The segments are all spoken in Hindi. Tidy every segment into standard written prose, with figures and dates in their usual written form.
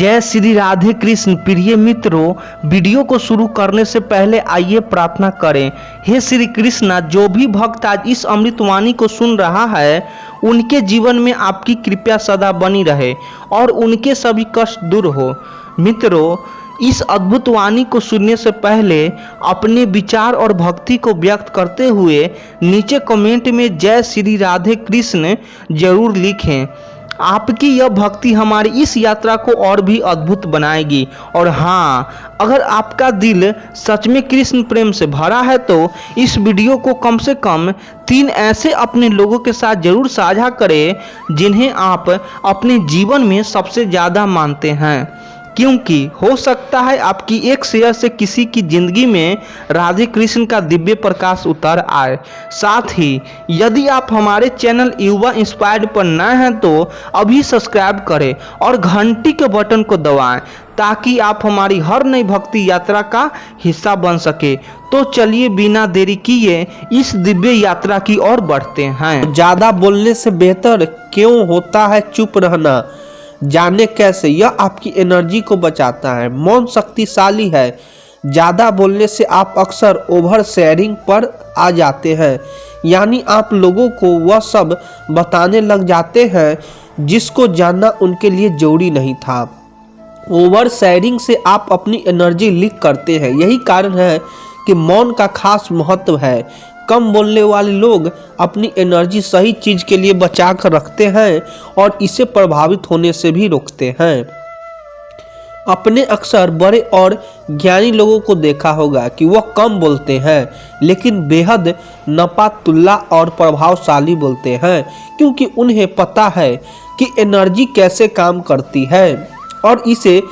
जय श्री राधे कृष्ण। प्रिय मित्रों, वीडियो को शुरू करने से पहले आइए प्रार्थना करें। हे श्री कृष्णा, जो भी भक्त आज इस अमृतवाणी को सुन रहा है उनके जीवन में आपकी कृपा सदा बनी रहे और उनके सभी कष्ट दूर हो। मित्रों, इस अद्भुत वाणी को सुनने से पहले अपने विचार और भक्ति को व्यक्त करते हुए नीचे कमेंट में जय श्री राधे कृष्ण जरूर लिखें। आपकी यह भक्ति हमारी इस यात्रा को और भी अद्भुत बनाएगी। और हाँ, अगर आपका दिल सच में कृष्ण प्रेम से भरा है तो इस वीडियो को कम से कम 3 ऐसे अपने लोगों के साथ जरूर साझा करें जिन्हें आप अपने जीवन में सबसे ज़्यादा मानते हैं, क्योंकि हो सकता है आपकी एक शेयर से किसी की जिंदगी में राधे कृष्ण का दिव्य प्रकाश उतर आए। साथ ही यदि आप हमारे चैनल युवा इंस्पायर्ड पर नए हैं तो अभी सब्सक्राइब करें और घंटी के बटन को दबाएं ताकि आप हमारी हर नई भक्ति यात्रा का हिस्सा बन सके। तो चलिए बिना देरी किए इस दिव्य यात्रा की ओर बढ़ते हैं। ज्यादा बोलने से बेहतर क्यों होता है चुप रहना, जाने कैसे। यह आपकी एनर्जी को बचाता है। मौन शक्तिशाली है। ज़्यादा बोलने से आप अक्सर ओवर शेयरिंग पर आ जाते हैं, यानी आप लोगों को वह सब बताने लग जाते हैं जिसको जानना उनके लिए जरूरी नहीं था। ओवर शेयरिंग से आप अपनी एनर्जी लीक करते हैं। यही कारण है कि मौन का खास महत्व है। कम बोलने वाले लोग अपनी एनर्जी सही चीज के लिए बचा कर रखते हैं और इसे प्रभावित होने से भी रोकते हैं। अपने अक्सर बड़े और ज्ञानी लोगों को देखा होगा कि वह कम बोलते हैं लेकिन बेहद नपातुल्ला और प्रभावशाली बोलते हैं, क्योंकि उन्हें पता है कि एनर्जी कैसे काम करती है और इसे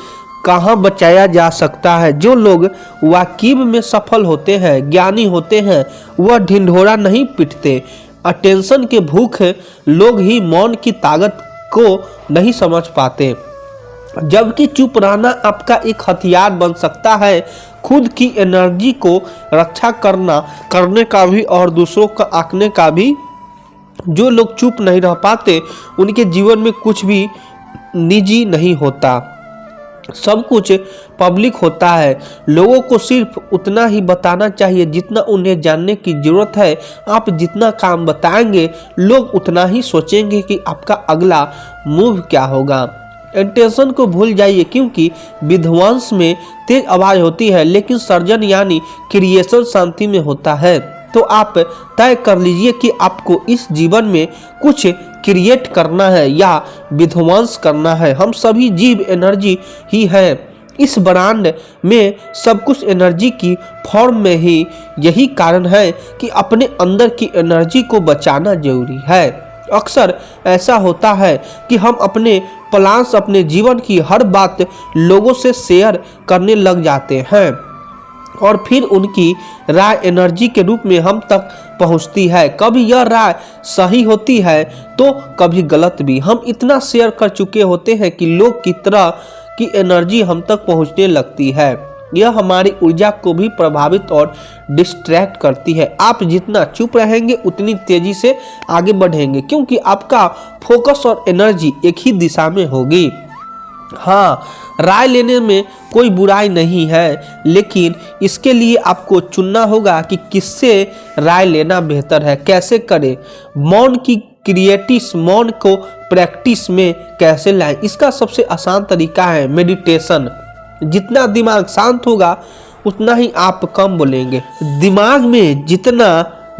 कहाँ बचाया जा सकता है। जो लोग वाकिब में सफल होते हैं, ज्ञानी होते हैं, वह ढिंढोरा नहीं पीटते। अटेंशन के भूखे लोग ही मौन की ताकत को नहीं समझ पाते, जबकि चुप रहना आपका एक हथियार बन सकता है। खुद की एनर्जी को रक्षा करने का भी और दूसरों का आंकने का भी। जो लोग चुप नहीं रह पाते उनके जीवन में कुछ भी निजी नहीं होता, सब कुछ पब्लिक होता है। लोगों को सिर्फ उतना ही बताना चाहिए जितना उन्हें जानने की जरूरत है। आप जितना काम बताएंगे लोग उतना ही सोचेंगे कि आपका अगला मूव क्या होगा। इंटेंशन को भूल जाइए, क्योंकि विध्वंस में तेज आवाज होती है लेकिन सर्जन यानी क्रिएशन शांति में होता है। तो आप तय कर लीजिए कि आपको इस जीवन में कुछ क्रिएट करना है या विध्वंस करना है। हम सभी जीव एनर्जी ही हैं। इस ब्रह्मांड में सब कुछ एनर्जी की फॉर्म में ही। यही कारण है कि अपने अंदर की एनर्जी को बचाना जरूरी है। अक्सर ऐसा होता है कि हम अपने प्लान्स, अपने जीवन की हर बात लोगों से शेयर करने लग जाते हैं और फिर उनकी राय एनर्जी के रूप में हम तक पहुंचती है। कभी यह राय सही होती है तो कभी गलत भी। हम इतना शेयर कर चुके होते हैं कि लोग की तरह की एनर्जी हम तक पहुंचने लगती है। यह हमारी ऊर्जा को भी प्रभावित और डिस्ट्रैक्ट करती है। आप जितना चुप रहेंगे उतनी तेजी से आगे बढ़ेंगे, क्योंकि आपका फोकस और एनर्जी एक ही दिशा में होगी। हाँ, राय लेने में कोई बुराई नहीं है, लेकिन इसके लिए आपको चुनना होगा कि किससे राय लेना बेहतर है, कैसे करें। मौन की मौन को प्रैक्टिस में कैसे लाएं। इसका सबसे आसान तरीका है मेडिटेशन। जितना दिमाग शांत होगा उतना ही आप कम बोलेंगे। दिमाग में जितना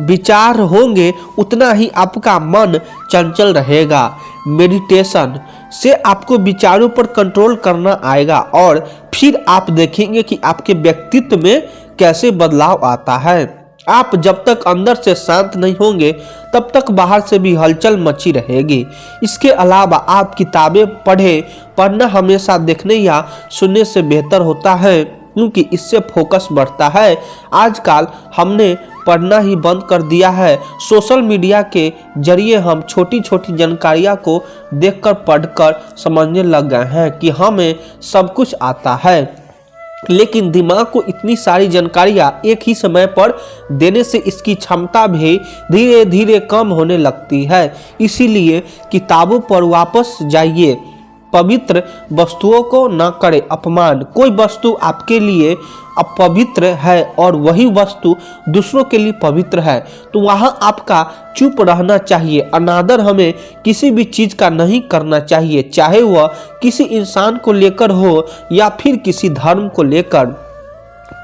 विचार होंगे उतना ही आपका मन चंचल रहेगा। मेडिटेशन से आपको विचारों पर कंट्रोल करना आएगा और फिर आप देखेंगे कि आपके व्यक्तित्व में कैसे बदलाव आता है। आप जब तक अंदर से शांत नहीं होंगे तब तक बाहर से भी हलचल मची रहेगी। इसके अलावा आप किताबें पढ़ना हमेशा देखने या सुनने से बेहतर होता है, क्योंकि इससे फोकस बढ़ता है। आजकल हमने पढ़ना ही बंद कर दिया है। सोशल मीडिया के जरिए हम छोटी छोटी जानकारियां को देखकर पढ़कर समझने लग गए हैं कि हमें सब कुछ आता है, लेकिन दिमाग को इतनी सारी जानकारियां एक ही समय पर देने से इसकी क्षमता भी धीरे धीरे कम होने लगती है। इसीलिए किताबों पर वापस जाइए। पवित्र वस्तुओं को न करे अपमान। कोई वस्तु आपके लिए अपवित्र है और वही वस्तु दूसरों के लिए पवित्र है, तो वहाँ आपका चुप रहना चाहिए। अनादर हमें किसी भी चीज़ का नहीं करना चाहिए, चाहे वह किसी इंसान को लेकर हो या फिर किसी धर्म को लेकर।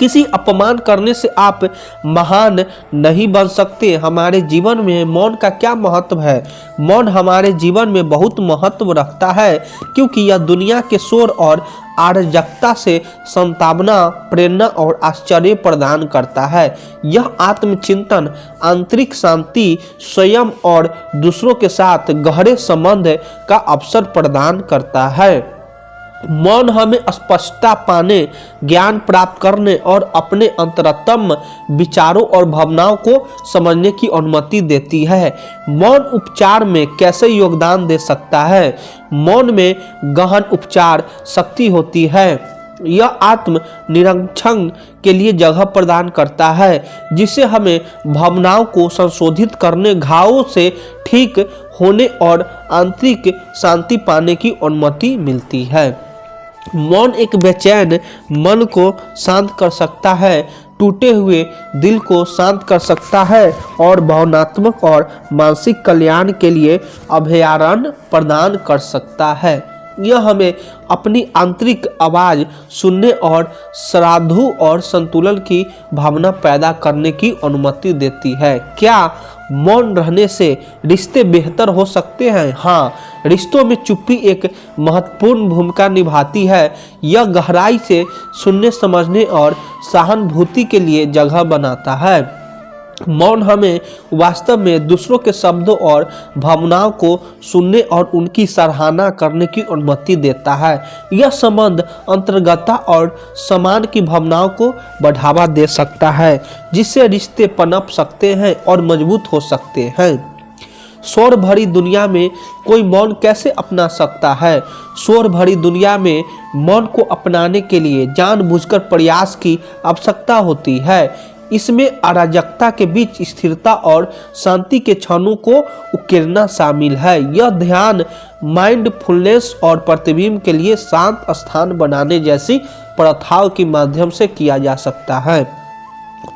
किसी अपमान करने से आप महान नहीं बन सकते। हमारे जीवन में मौन का क्या महत्व है? मौन हमारे जीवन में बहुत महत्व रखता है, क्योंकि यह दुनिया के शोर और अराजकता से सांत्वना, प्रेरणा और आश्चर्य प्रदान करता है। यह आत्मचिंतन, आंतरिक शांति, स्वयं और दूसरों के साथ गहरे संबंध का अवसर प्रदान करता है। मौन हमें स्पष्टता पाने, ज्ञान प्राप्त करने और अपने अंतरतम विचारों और भावनाओं को समझने की अनुमति देती है। मौन उपचार में कैसे योगदान दे सकता है? मौन में गहन उपचार शक्ति होती है। यह आत्म निरीक्षण के लिए जगह प्रदान करता है, जिससे हमें भावनाओं को संशोधित करने, घावों से ठीक होने और आंतरिक शांति पाने की अनुमति मिलती है। मौन एक बेचैन मन को शांत कर सकता है, टूटे हुए दिल को शांत कर सकता है और भावनात्मक और मानसिक कल्याण के लिए अभयारण्य प्रदान कर सकता है। यह हमें अपनी आंतरिक आवाज़ सुनने और श्राद्धु और संतुलन की भावना पैदा करने की अनुमति देती है। क्या मौन रहने से रिश्ते बेहतर हो सकते हैं? हाँ, रिश्तों में चुप्पी एक महत्वपूर्ण भूमिका निभाती है। यह गहराई से सुनने, समझने और सहानुभूति के लिए जगह बनाता है। मौन हमें वास्तव में दूसरों के शब्दों और भावनाओं को सुनने और उनकी सराहना करने की अनुमति देता है। यह संबंध अंतर्गतता और समान की भावनाओं को बढ़ावा दे सकता है, जिससे रिश्ते पनप सकते हैं और मजबूत हो सकते हैं। शोर भरी दुनिया में कोई मौन कैसे अपना सकता है? शोर भरी दुनिया में मौन को अपनाने के लिए जानबूझकर प्रयास की आवश्यकता होती है। इसमें अराजकता के बीच स्थिरता और शांति के क्षणों को उकेरना शामिल है। यह ध्यान, माइंडफुलनेस और प्रतिबिंब के लिए शांत स्थान बनाने जैसी प्रथाओं के माध्यम से किया जा सकता है।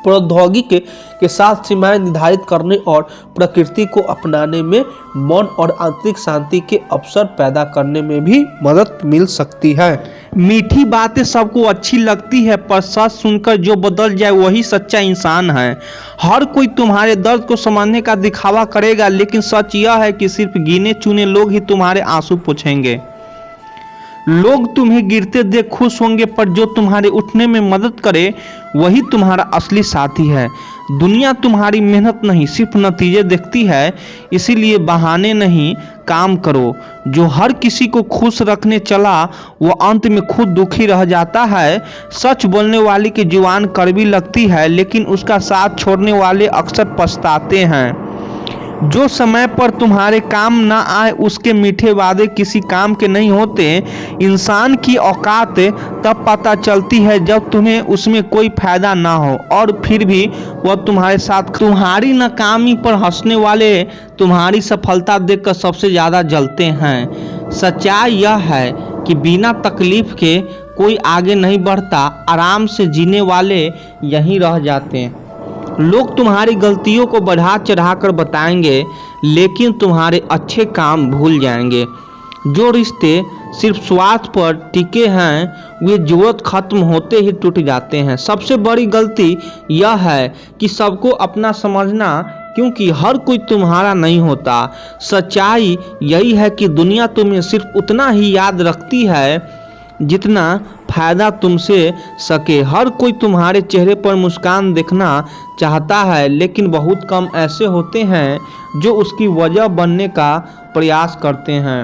प्रौद्योगिकी के साथ सीमाएं निर्धारित करने और प्रकृति को अपनाने में मौन और आंतरिक शांति के अवसर पैदा करने में भी मदद मिल सकती है। मीठी बातें सबको अच्छी लगती है, पर सच सुनकर जो बदल जाए वही सच्चा इंसान है। हर कोई तुम्हारे दर्द को समझने का दिखावा करेगा, लेकिन सच यह है कि सिर्फ गिने चुने लोग ही तुम्हारे आंसू पोंछेंगे। लोग तुम्हें गिरते देख खुश होंगे, पर जो तुम्हारे उठने में मदद करे वही तुम्हारा असली साथी है। दुनिया तुम्हारी मेहनत नहीं, सिर्फ नतीजे देखती है। इसीलिए बहाने नहीं, काम करो। जो हर किसी को खुश रखने चला वो अंत में खुद दुखी रह जाता है। सच बोलने वाले की जुबान कड़वी लगती है, लेकिन उसका साथ छोड़ने वाले अक्सर पछताते हैं। जो समय पर तुम्हारे काम ना आए उसके मीठे वादे किसी काम के नहीं होते। इंसान की औकात तब पता चलती है जब तुम्हें उसमें कोई फायदा ना हो, और फिर भी वह तुम्हारे साथ। तुम्हारी नाकामी पर हंसने वाले तुम्हारी सफलता देखकर सबसे ज़्यादा जलते हैं। सच्चाई यह है कि बिना तकलीफ के कोई आगे नहीं बढ़ता। आराम से जीने वाले यहीं रह जाते हैं। लोग तुम्हारी गलतियों को बढ़ा चढ़ा कर बताएंगे, लेकिन तुम्हारे अच्छे काम भूल जाएंगे। जो रिश्ते सिर्फ स्वार्थ पर टिके हैं वे जरूरत खत्म होते ही टूट जाते हैं। सबसे बड़ी गलती यह है कि सबको अपना समझना, क्योंकि हर कोई तुम्हारा नहीं होता। सच्चाई यही है कि दुनिया तुम्हें सिर्फ उतना ही याद रखती है जितना फायदा तुमसे सके। हर कोई तुम्हारे चेहरे पर मुस्कान देखना चाहता है, लेकिन बहुत कम ऐसे होते हैं जो उसकी वजह बनने का प्रयास करते हैं।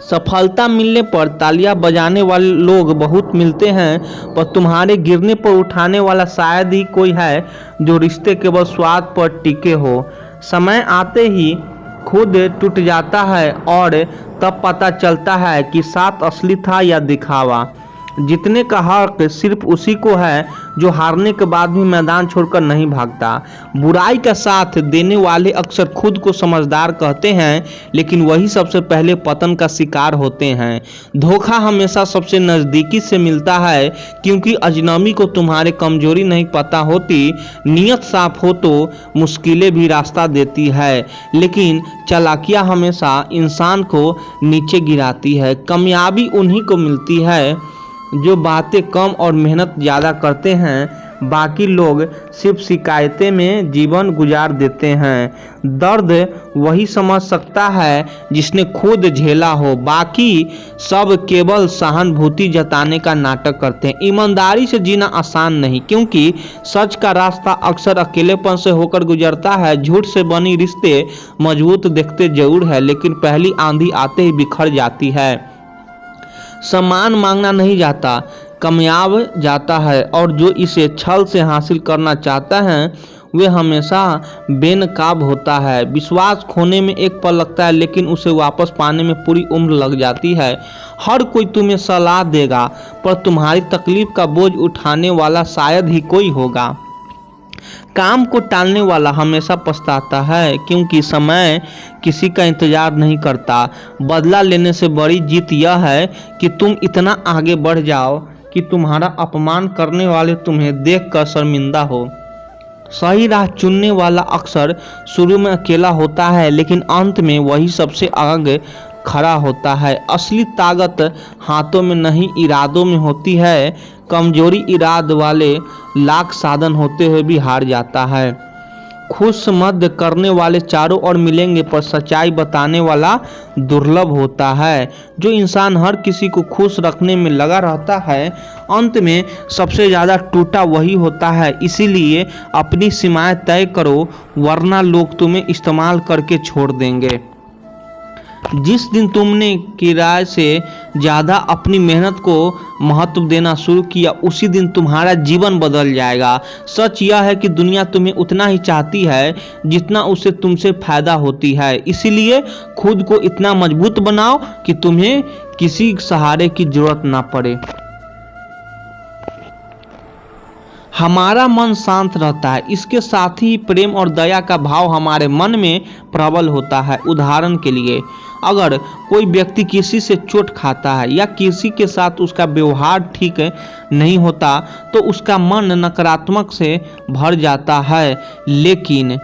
सफलता मिलने पर तालियां बजाने वाले लोग बहुत मिलते हैं, पर तुम्हारे गिरने पर उठाने वाला शायद ही कोई है। जो रिश्ते केवल स्वार्थ पर टिके हो, समय आते ही खुद टूट जाता है और तब पता चलता है कि साथ असली था या दिखावा। जीतने का हक सिर्फ उसी को है जो हारने के बाद भी मैदान छोड़कर नहीं भागता। बुराई का साथ देने वाले अक्सर खुद को समझदार कहते हैं, लेकिन वही सबसे पहले पतन का शिकार होते हैं। धोखा हमेशा सबसे नज़दीकी से मिलता है, क्योंकि अजनबी को तुम्हारे कमजोरी नहीं पता होती। नीयत साफ हो तो मुश्किलें भी रास्ता देती है, लेकिन चालाकियाँ हमेशा इंसान को नीचे गिराती है। कामयाबी उन्हीं को मिलती है जो बातें कम और मेहनत ज़्यादा करते हैं। बाकी लोग सिर्फ शिकायतें में जीवन गुजार देते हैं। दर्द वही समझ सकता है जिसने खुद झेला हो, बाकी सब केवल सहानुभूति जताने का नाटक करते हैं। ईमानदारी से जीना आसान नहीं, क्योंकि सच का रास्ता अक्सर अकेलेपन से होकर गुजरता है। झूठ से बनी रिश्ते मजबूत दिखते जरूर है, लेकिन पहली आंधी आते ही बिखर जाती है। सम्मान मांगना नहीं जाता, कामयाब जाता है, और जो इसे छल से हासिल करना चाहता है वे हमेशा बेनकाब होता है। विश्वास खोने में एक पल लगता है, लेकिन उसे वापस पाने में पूरी उम्र लग जाती है। हर कोई तुम्हें सलाह देगा, पर तुम्हारी तकलीफ का बोझ उठाने वाला शायद ही कोई होगा। काम को टालने वाला हमेशा पछताता है, क्योंकि समय किसी का इंतजार नहीं करता। बदला लेने से बड़ी जीत यह है कि तुम इतना आगे बढ़ जाओ कि तुम्हारा अपमान करने वाले तुम्हें देखकर शर्मिंदा हो। सही राह चुनने वाला अक्सर शुरू में अकेला होता है, लेकिन अंत में वही सबसे आगे खड़ा होता है। असली ताकत हाथों में नहीं, इरादों में होती है। कमजोरी इराद वाले लाख साधन होते हुए भी हार जाता है। खुश मद करने वाले चारों ओर मिलेंगे, पर सच्चाई बताने वाला दुर्लभ होता है। जो इंसान हर किसी को खुश रखने में लगा रहता है, अंत में सबसे ज़्यादा टूटा वही होता है। इसीलिए अपनी सीमाएं तय करो, वरना लोग तुम्हें इस्तेमाल करके छोड़ देंगे। जिस दिन तुमने किराए से ज़्यादा अपनी मेहनत को महत्व देना शुरू किया, उसी दिन तुम्हारा जीवन बदल जाएगा। सच यह है कि दुनिया तुम्हें उतना ही चाहती है जितना उसे तुमसे फायदा होती है। इसीलिए खुद को इतना मजबूत बनाओ कि तुम्हें किसी सहारे की जरूरत ना पड़े। हमारा मन शांत रहता है, इसके साथ ही प्रेम और दया का भाव हमारे मन में प्रबल होता है। उदाहरण के लिए, अगर कोई व्यक्ति किसी से चोट खाता है या किसी के साथ उसका व्यवहार ठीक नहीं होता, तो उसका मन नकारात्मक से भर जाता है। लेकिन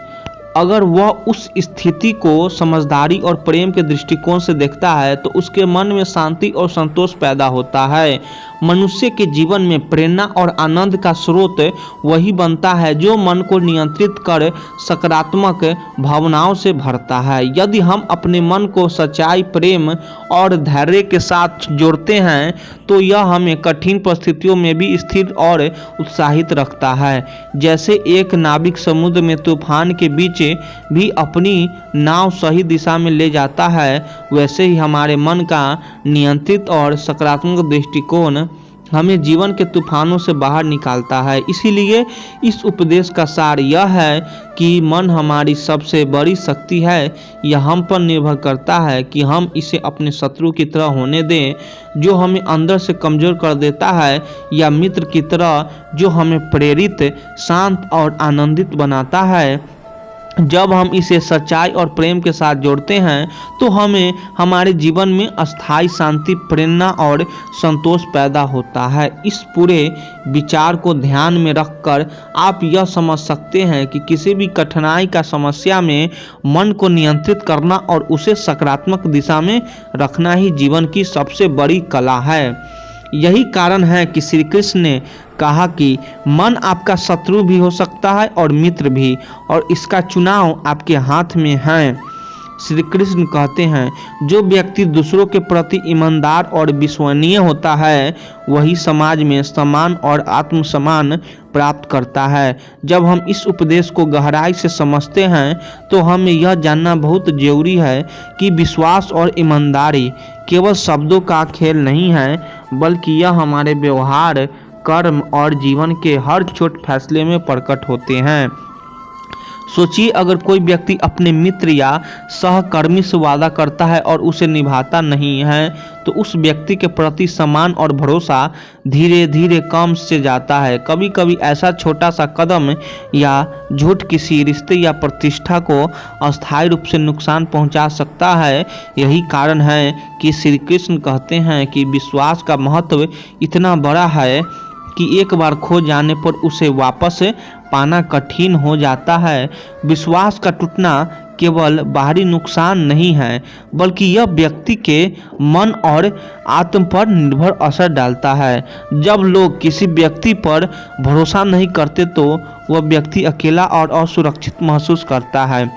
अगर वह उस स्थिति को समझदारी और प्रेम के दृष्टिकोण से देखता है, तो उसके मन में शांति और संतोष पैदा होता है। मनुष्य के जीवन में प्रेरणा और आनंद का स्रोत वही बनता है जो मन को नियंत्रित कर सकारात्मक भावनाओं से भरता है। यदि हम अपने मन को सच्चाई, प्रेम और धैर्य के साथ जोड़ते हैं, तो यह हमें कठिन परिस्थितियों में भी स्थिर और उत्साहित रखता है। जैसे एक नाविक समुद्र में तूफान के बीच भी अपनी नाव सही दिशा में ले जाता है, वैसे ही हमारे मन का नियंत्रित और सकारात्मक दृष्टिकोण हमें जीवन के तूफानों से बाहर निकालता है। इसीलिए इस उपदेश का सार यह है कि मन हमारी सबसे बड़ी शक्ति है। यह हम पर निर्भर करता है कि हम इसे अपने शत्रु की तरह होने दें, जो हमें अंदर से कमजोर कर देता है, या मित्र की तरह जो हमें प्रेरित, शांत और आनंदित बनाता है। जब हम इसे सच्चाई और प्रेम के साथ जोड़ते हैं, तो हमें हमारे जीवन में अस्थायी शांति, प्रेरणा और संतोष पैदा होता है। इस पूरे विचार को ध्यान में रखकर आप यह समझ सकते हैं कि किसी भी कठिनाई का समस्या में मन को नियंत्रित करना और उसे सकारात्मक दिशा में रखना ही जीवन की सबसे बड़ी कला है। यही कारण है कि श्री कृष्ण ने कहा कि मन आपका शत्रु भी हो सकता है और मित्र भी, और इसका चुनाव आपके हाथ में है। श्री कृष्ण कहते हैं, जो व्यक्ति दूसरों के प्रति ईमानदार और विश्वसनीय होता है, वही समाज में सम्मान और आत्मसम्मान प्राप्त करता है। जब हम इस उपदेश को गहराई से समझते हैं, तो हमें यह जानना बहुत जरूरी है कि विश्वास और ईमानदारी केवल शब्दों का खेल नहीं है, बल्कि यह हमारे व्यवहार, कर्म और जीवन के हर छोटे फैसले में प्रकट होते हैं। सोचिए, अगर कोई व्यक्ति अपने मित्र या सहकर्मी से वादा करता है और उसे निभाता नहीं है तो उस व्यक्ति के प्रति सम्मान और भरोसा धीरे धीरे कम से जाता है। कभी कभी ऐसा छोटा सा कदम या झूठ किसी रिश्ते या प्रतिष्ठा को अस्थायी रूप से नुकसान पहुंचा सकता है। यही कारण है कि श्री कृष्ण कहते हैं कि विश्वास का महत्व इतना बड़ा है कि एक बार खो जाने पर उसे वापस पाना कठिन हो जाता है। विश्वास का टूटना केवल बाहरी नुकसान नहीं है, बल्कि यह व्यक्ति के मन और आत्म पर निर्भर असर डालता है। जब लोग किसी व्यक्ति पर भरोसा नहीं करते तो वह व्यक्ति अकेला और असुरक्षित महसूस करता है।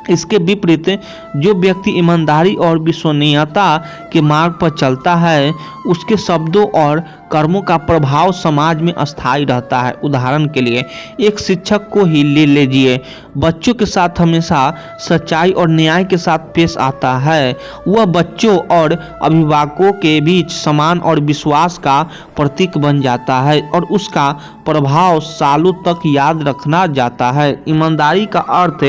इसके विपरीत जो व्यक्ति ईमानदारी और विश्वसनीयता के मार्ग पर चलता है, उसके शब्दों और कर्मों का प्रभाव समाज में अस्थायी रहता है। उदाहरण के लिए एक शिक्षक को ही ले लीजिए, बच्चों के साथ हमेशा सच्चाई और न्याय के साथ पेश आता है। वह बच्चों और अभिभावकों के बीच सम्मान और विश्वास का प्रतीक बन जाता है और उसका प्रभाव सालों तक याद रखना जाता है। ईमानदारी का अर्थ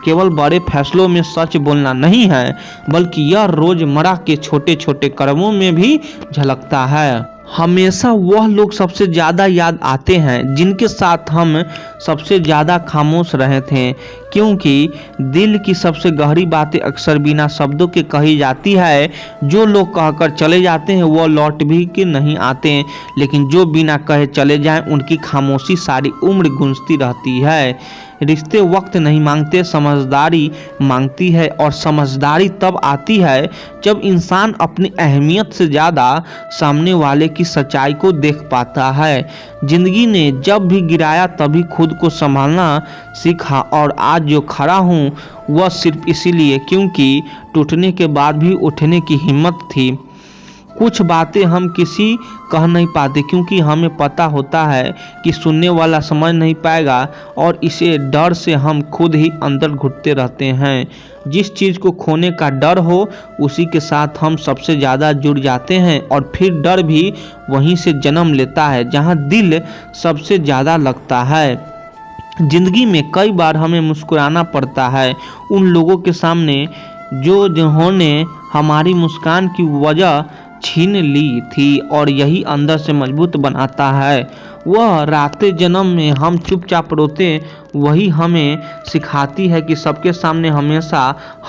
केवल बड़े फैसलों में सच बोलना नहीं है, बल्कि यह रोजमर्रा के छोटे छोटे कर्मों में भी झलकता है। हमेशा वह लोग सबसे ज़्यादा याद आते हैं जिनके साथ हम सबसे ज़्यादा खामोश रहे थे, क्योंकि दिल की सबसे गहरी बातें अक्सर बिना शब्दों के कही जाती है। जो लोग कहकर चले जाते हैं वह लौट भी के नहीं आते, लेकिन जो बिना कहे चले जाएं उनकी खामोशी सारी उम्र गूंजती रहती है। रिश्ते वक्त नहीं मांगते, समझदारी मांगती है, और समझदारी तब आती है जब इंसान अपनी अहमियत से ज़्यादा सामने वाले की सच्चाई को देख पाता है। जिंदगी ने जब भी गिराया तभी खुद को संभालना सीखा, और आज जो खड़ा हूँ वह सिर्फ इसीलिए क्योंकि टूटने के बाद भी उठने की हिम्मत थी। कुछ बातें हम किसी कह नहीं पाते क्योंकि हमें पता होता है कि सुनने वाला समझ नहीं पाएगा, और इसे डर से हम खुद ही अंदर घुटते रहते हैं। जिस चीज़ को खोने का डर हो उसी के साथ हम सबसे ज़्यादा जुड़ जाते हैं, और फिर डर भी वहीं से जन्म लेता है जहां दिल सबसे ज़्यादा लगता है। जिंदगी में कई बार हमें मुस्कुराना पड़ता है उन लोगों के सामने जिन्होंने हमारी मुस्कान की वजह छीन ली थी, और यही अंदर से मजबूत बनाता है। वह रातें जन्म में हम चुपचाप रोते वही हमें सिखाती है कि सबके सामने हमेशा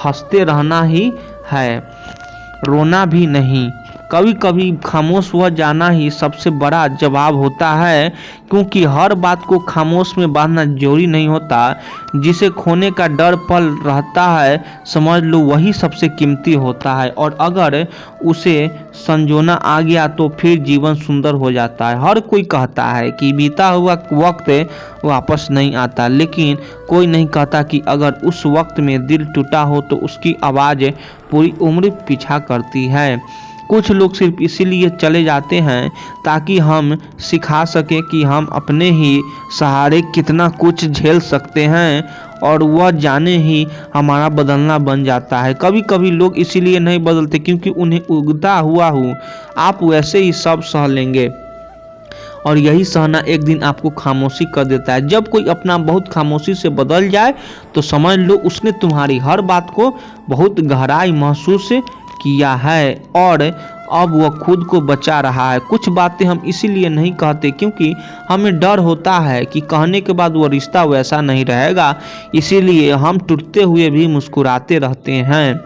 हंसते रहना ही है, रोना भी नहीं। कभी कभी खामोश हुआ जाना ही सबसे बड़ा जवाब होता है, क्योंकि हर बात को खामोश में बांधना जरूरी नहीं होता। जिसे खोने का डर पल रहता है समझ लो वही सबसे कीमती होता है, और अगर उसे संजोना आ गया तो फिर जीवन सुंदर हो जाता है। हर कोई कहता है कि बीता हुआ वक्त वापस नहीं आता, लेकिन कोई नहीं कहता कि अगर उस वक्त में दिल टूटा हो तो उसकी आवाज़ पूरी उम्र पीछा करती है। कुछ लोग सिर्फ इसीलिए चले जाते हैं ताकि हम सिखा सकें कि हम अपने ही सहारे कितना कुछ झेल सकते हैं, और वह जाने ही हमारा बदलना बन जाता है। कभी कभी लोग इसीलिए नहीं बदलते क्योंकि उन्हें उगता हुआ हूँ आप वैसे ही सब सह लेंगे, और यही सहना एक दिन आपको खामोशी कर देता है। जब कोई अपना बहुत खामोशी से बदल जाए तो समझ लो उसने तुम्हारी हर बात को बहुत गहराई महसूस किया है, और अब वह खुद को बचा रहा है। कुछ बातें हम इसीलिए नहीं कहते क्योंकि हमें डर होता है कि कहने के बाद वह रिश्ता वैसा नहीं रहेगा, इसीलिए हम टूटते हुए भी मुस्कुराते रहते हैं।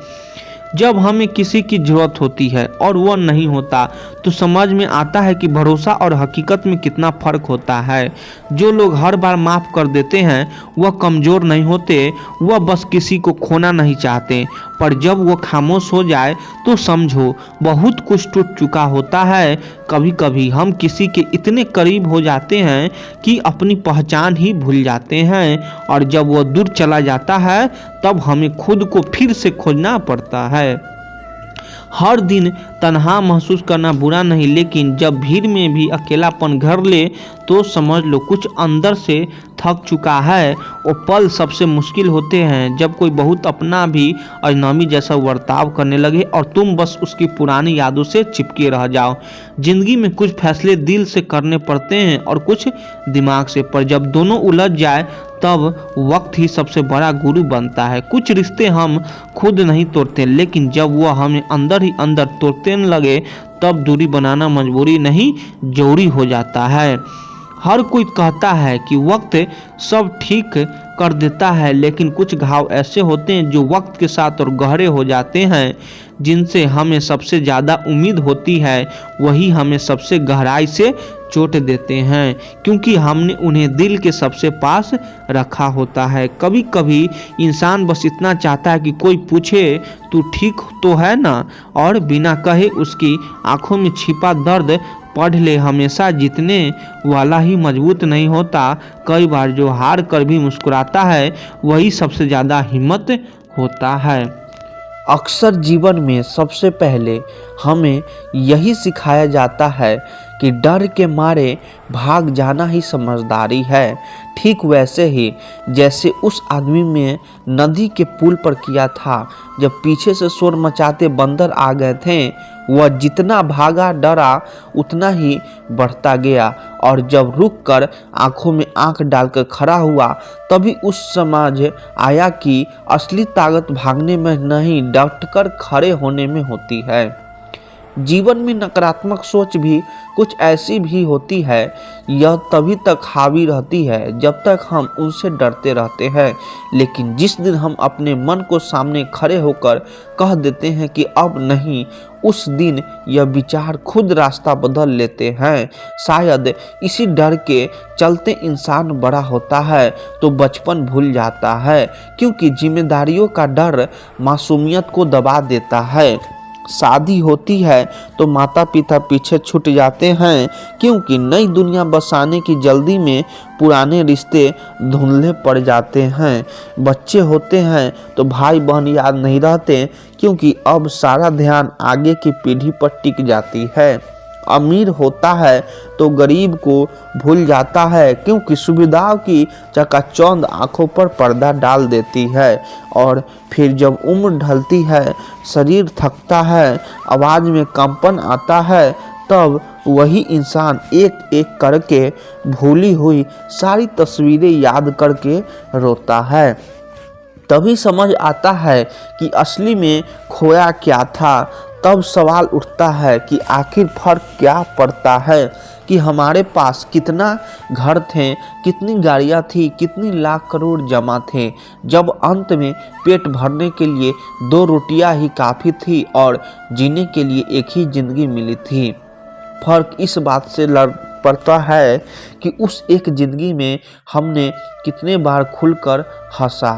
जब हमें किसी की जरूरत होती है और वह नहीं होता तो समझ में आता है कि भरोसा और हकीकत में कितना फर्क होता है। जो लोग हर बार माफ़ कर देते हैं वह कमज़ोर नहीं होते, वह बस किसी को खोना नहीं चाहते। पर जब वो खामोश हो जाए तो समझो बहुत कुछ टूट चुका होता है। कभी कभी हम किसी के इतने करीब हो जाते हैं कि अपनी पहचान ही भूल जाते हैं, और जब वो दूर चला जाता है तब हमें खुद को फिर से खोजना पड़ता है। हर दिन तन्हा महसूस करना बुरा नहीं, लेकिन जब भीड़ में भी अकेलापन घर ले तो समझ लो कुछ अंदर से थक चुका है। वो पल सबसे मुश्किल होते हैं जब कोई बहुत अपना भी अजनबी जैसा बर्ताव करने लगे और तुम बस उसकी पुरानी यादों से चिपके रह जाओ। जिंदगी में कुछ फैसले दिल से करने पड़ते हैं और कुछ दिमाग से, पर जब दोनों उलझ जाए तब वक्त ही सबसे बड़ा गुरु बनता है। कुछ रिश्ते हम खुद नहीं तोड़ते, लेकिन जब वह हमें अंदर ही अंदर तोड़ने लगे तब दूरी बनाना मजबूरी नहीं जरूरी हो जाता है। हर कोई कहता है कि वक्त सब ठीक कर देता है, लेकिन कुछ घाव ऐसे होते हैं जो वक्त के साथ और गहरे हो जाते हैं। जिनसे हमें सबसे ज़्यादा उम्मीद होती है वही हमें सबसे गहराई से चोट देते हैं, क्योंकि हमने उन्हें दिल के सबसे पास रखा होता है। कभी कभी इंसान बस इतना चाहता है कि कोई पूछे तू ठीक तो है ना, और बिना कहे उसकी आंखों में छिपा दर्द पढ़ ले। हमेशा जीतने वाला ही मजबूत नहीं होता, कई बार जो हार कर भी मुस्कुराता है वही सबसे ज़्यादा हिम्मत होता है। अक्सर जीवन में सबसे पहले हमें यही सिखाया जाता है कि डर के मारे भाग जाना ही समझदारी है। ठीक वैसे ही जैसे उस आदमी में नदी के पुल पर किया था, जब पीछे से शोर मचाते बंदर आ गए थे, वह जितना भागा डरा उतना ही बढ़ता गया, और जब रुक कर आंखों में आंख डालकर खड़ा हुआ तभी उस समझ आया कि असली ताकत भागने में नहीं डटकर खड़े होने में होती है। जीवन में नकारात्मक सोच भी कुछ ऐसी भी होती है, यह तभी तक हावी रहती है जब तक हम उनसे डरते रहते हैं, लेकिन जिस दिन हम अपने मन को सामने खड़े होकर कह देते हैं कि अब नहीं, उस दिन यह विचार खुद रास्ता बदल लेते हैं। शायद इसी डर के चलते इंसान बड़ा होता है तो बचपन भूल जाता है, क्योंकि जिम्मेदारियों का डर मासूमियत को दबा देता है। शादी होती है तो माता पिता पीछे छूट जाते हैं, क्योंकि नई दुनिया बसाने की जल्दी में पुराने रिश्ते धुंधले पड़ जाते हैं। बच्चे होते हैं तो भाई बहन याद नहीं रहते, क्योंकि अब सारा ध्यान आगे की पीढ़ी पर टिक जाती है। अमीर होता है तो गरीब को भूल जाता है, क्योंकि सुविधाओं की चकाचौंध आंखों पर पर्दा डाल देती है। और फिर जब उम्र ढलती है, शरीर थकता है, आवाज़ में कंपन आता है, तब वही इंसान एक एक करके भूली हुई सारी तस्वीरें याद करके रोता है। तभी समझ आता है कि असली में खोया क्या था। तब सवाल उठता है कि आखिर फर्क क्या पड़ता है कि हमारे पास कितना घर थे, कितनी गाड़ियाँ थी, कितनी लाख करोड़ जमा थे, जब अंत में पेट भरने के लिए 2 रोटियां ही काफ़ी थी और जीने के लिए एक ही जिंदगी मिली थी। फर्क इस बात से पड़ता है कि उस एक जिंदगी में हमने कितने बार खुलकर हंसा,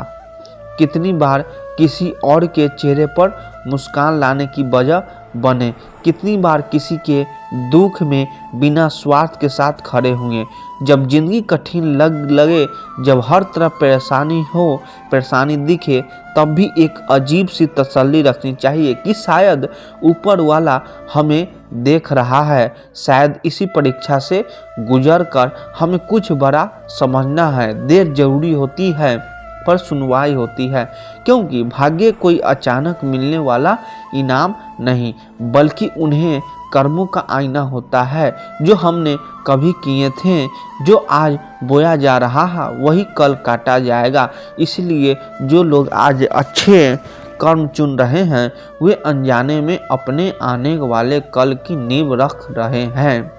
कितनी बार किसी और के चेहरे पर मुस्कान लाने की वजह बने, कितनी बार किसी के दुख में बिना स्वार्थ के साथ खड़े हुए। जब जिंदगी कठिन लगे, जब हर तरफ परेशानी हो, परेशानी दिखे, तब भी एक अजीब सी तसल्ली रखनी चाहिए कि शायद ऊपर वाला हमें देख रहा है। शायद इसी परीक्षा से गुजर कर हमें कुछ बड़ा समझना है। देर जरूरी होती है पर सुनवाई होती है, क्योंकि भाग्य कोई अचानक मिलने वाला इनाम नहीं, बल्कि उन्हें कर्मों का आईना होता है जो हमने कभी किए थे। जो आज बोया जा रहा है वही कल काटा जाएगा। इसलिए जो लोग आज अच्छे कर्म चुन रहे हैं वे अनजाने में अपने आने वाले कल की नींव रख रहे हैं।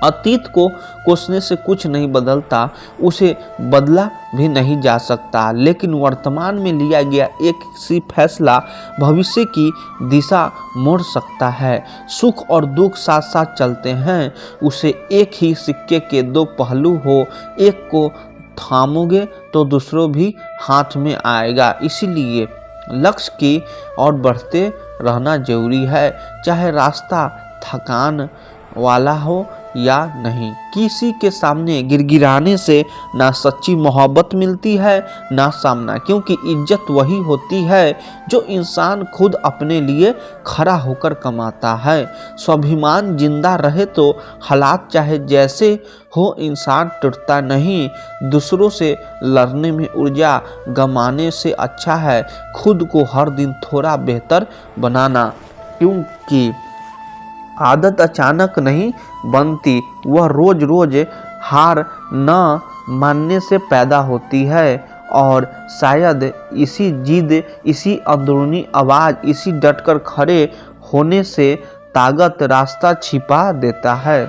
अतीत को कोसने से कुछ नहीं बदलता, उसे बदला भी नहीं जा सकता, लेकिन वर्तमान में लिया गया एक सी फैसला भविष्य की दिशा मोड़ सकता है। सुख और दुख साथ साथ चलते हैं, उसे एक ही सिक्के के 2 पहलू हो, एक को थामोगे तो दूसरों भी हाथ में आएगा। इसीलिए लक्ष्य की ओर बढ़ते रहना जरूरी है, चाहे रास्ता थकान वाला हो या नहीं। किसी के सामने गिड़गिड़ाने से ना सच्ची मोहब्बत मिलती है ना सामना, क्योंकि इज्जत वही होती है जो इंसान खुद अपने लिए खड़ा होकर कमाता है। स्वाभिमान जिंदा रहे तो हालात चाहे जैसे हो इंसान टूटता नहीं। दूसरों से लड़ने में ऊर्जा गंवाने से अच्छा है खुद को हर दिन थोड़ा बेहतर बनाना, क्योंकि आदत अचानक नहीं बनती, वह रोज रोज हार न मानने से पैदा होती है और शायद इसी जिद, इसी अंदरूनी आवाज़, इसी डटकर खड़े होने से ताकत रास्ता छिपा देता है।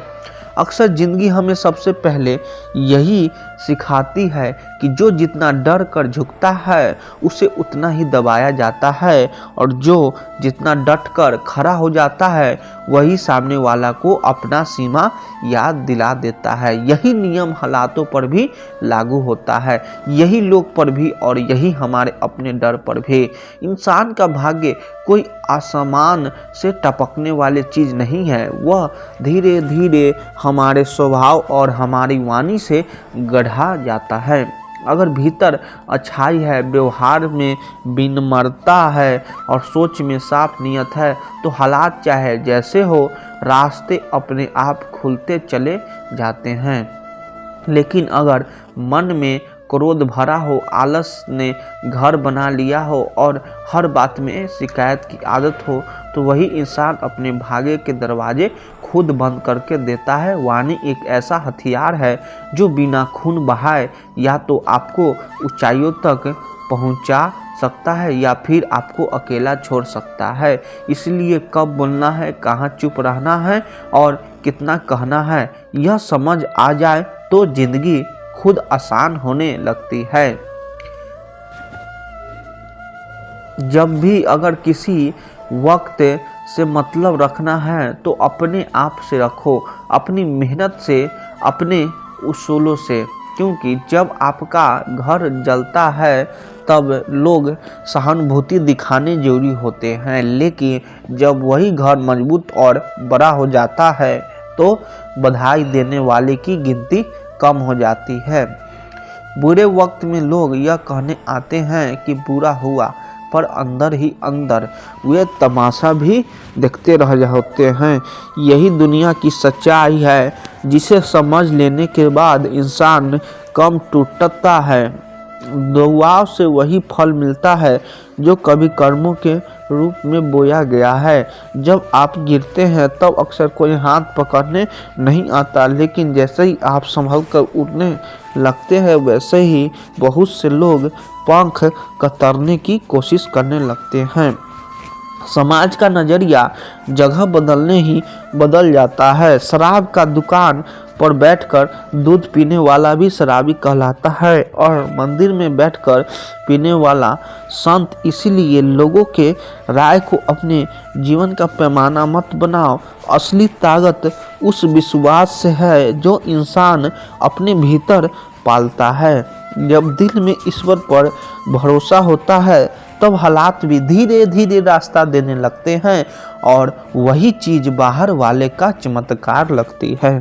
अक्सर ज़िंदगी हमें सबसे पहले यही सिखाती है कि जो जितना डर कर झुकता है उसे उतना ही दबाया जाता है, और जो जितना डट कर खड़ा हो जाता है वही सामने वाला को अपना सीमा याद दिला देता है। यही नियम हालातों पर भी लागू होता है, यही लोग पर भी और यही हमारे अपने डर पर भी। इंसान का भाग्य कोई आसमान से टपकने वाली चीज़ नहीं है, वह धीरे धीरे हमारे स्वभाव और हमारी वाणी से गढ़ा जाता है। अगर भीतर अच्छाई है, व्यवहार में विनम्रता है और सोच में साफ नियत है तो हालात चाहे जैसे हो रास्ते अपने आप खुलते चले जाते हैं। लेकिन अगर मन में क्रोध भरा हो, आलस ने घर बना लिया हो और हर बात में शिकायत की आदत हो तो वही इंसान अपने भाग्य के दरवाजे खुद बंद करके देता है। वाणी एक ऐसा हथियार है जो बिना खून बहाए या तो आपको ऊंचाइयों तक पहुंचा सकता है या फिर आपको अकेला छोड़ सकता है। इसलिए कब बोलना है, कहाँ चुप रहना है और कितना कहना है, यह समझ आ जाए तो जिंदगी खुद आसान होने लगती है। जब भी अगर किसी वक्त से मतलब रखना है तो अपने आप से रखो, अपनी मेहनत से, अपने उसूलों से, क्योंकि जब आपका घर जलता है तब लोग सहानुभूति दिखाने जरूरी होते हैं, लेकिन जब वही घर मजबूत और बड़ा हो जाता है तो बधाई देने वाले की गिनती कम हो जाती है। बुरे वक्त में लोग यह कहने आते हैं कि बुरा हुआ, पर अंदर ही अंदर वे तमाशा भी देखते रह जाते हैं। यही दुनिया की सच्चाई है जिसे समझ लेने के बाद इंसान कम टूटता है। दुआओं से वही फल मिलता है जो कभी कर्मों के रूप में बोया गया है। जब आप गिरते हैं तब अक्सर कोई हाथ पकड़ने नहीं आता, लेकिन जैसे ही आप संभल कर उड़ने लगते हैं वैसे ही बहुत से लोग पंख कतरने की कोशिश करने लगते हैं। समाज का नज़रिया जगह बदलने ही बदल जाता है। शराब का दुकान पर बैठकर दूध पीने वाला भी शराबी कहलाता है और मंदिर में बैठकर पीने वाला संत। इसीलिए लोगों के राय को अपने जीवन का पैमाना मत बनाओ। असली ताकत उस विश्वास से है जो इंसान अपने भीतर पालता है। जब दिल में ईश्वर पर भरोसा होता है तब हालात भी धीरे धीरे रास्ता देने लगते हैं और वही चीज बाहर वाले का चमत्कार लगती है।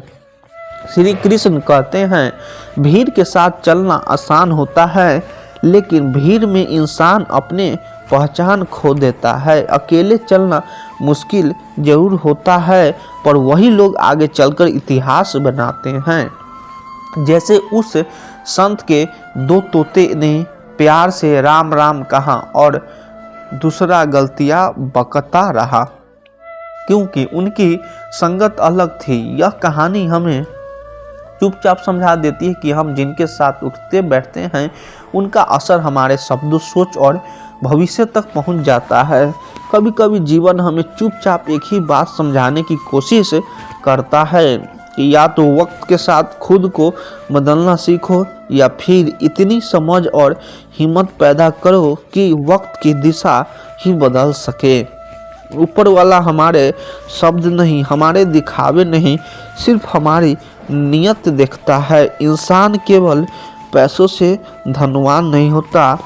श्री कृष्ण कहते हैं भीड़ के साथ चलना आसान होता है, लेकिन भीड़ में इंसान अपने पहचान खो देता है। अकेले चलना मुश्किल जरूर होता है, पर वही लोग आगे चलकर इतिहास बनाते हैं। जैसे उस संत के दो तोते ने प्यार से राम राम कहा और दूसरा गलतियां बकता रहा क्योंकि उनकी संगत अलग थी। यह कहानी हमें चुपचाप समझा देती है कि हम जिनके साथ उठते बैठते हैं उनका असर हमारे शब्दों, सोच और भविष्य तक पहुंच जाता है। कभी कभी जीवन हमें चुपचाप एक ही बात समझाने की कोशिश करता है कि या तो वक्त के साथ खुद को बदलना सीखो या फिर इतनी समझ और हिम्मत पैदा करो कि वक्त की दिशा ही बदल सके। ऊपर वाला हमारे शब्द नहीं, हमारे दिखावे नहीं, सिर्फ हमारी नियत देखता है। इंसान केवल पैसों से धनवान नहीं होता,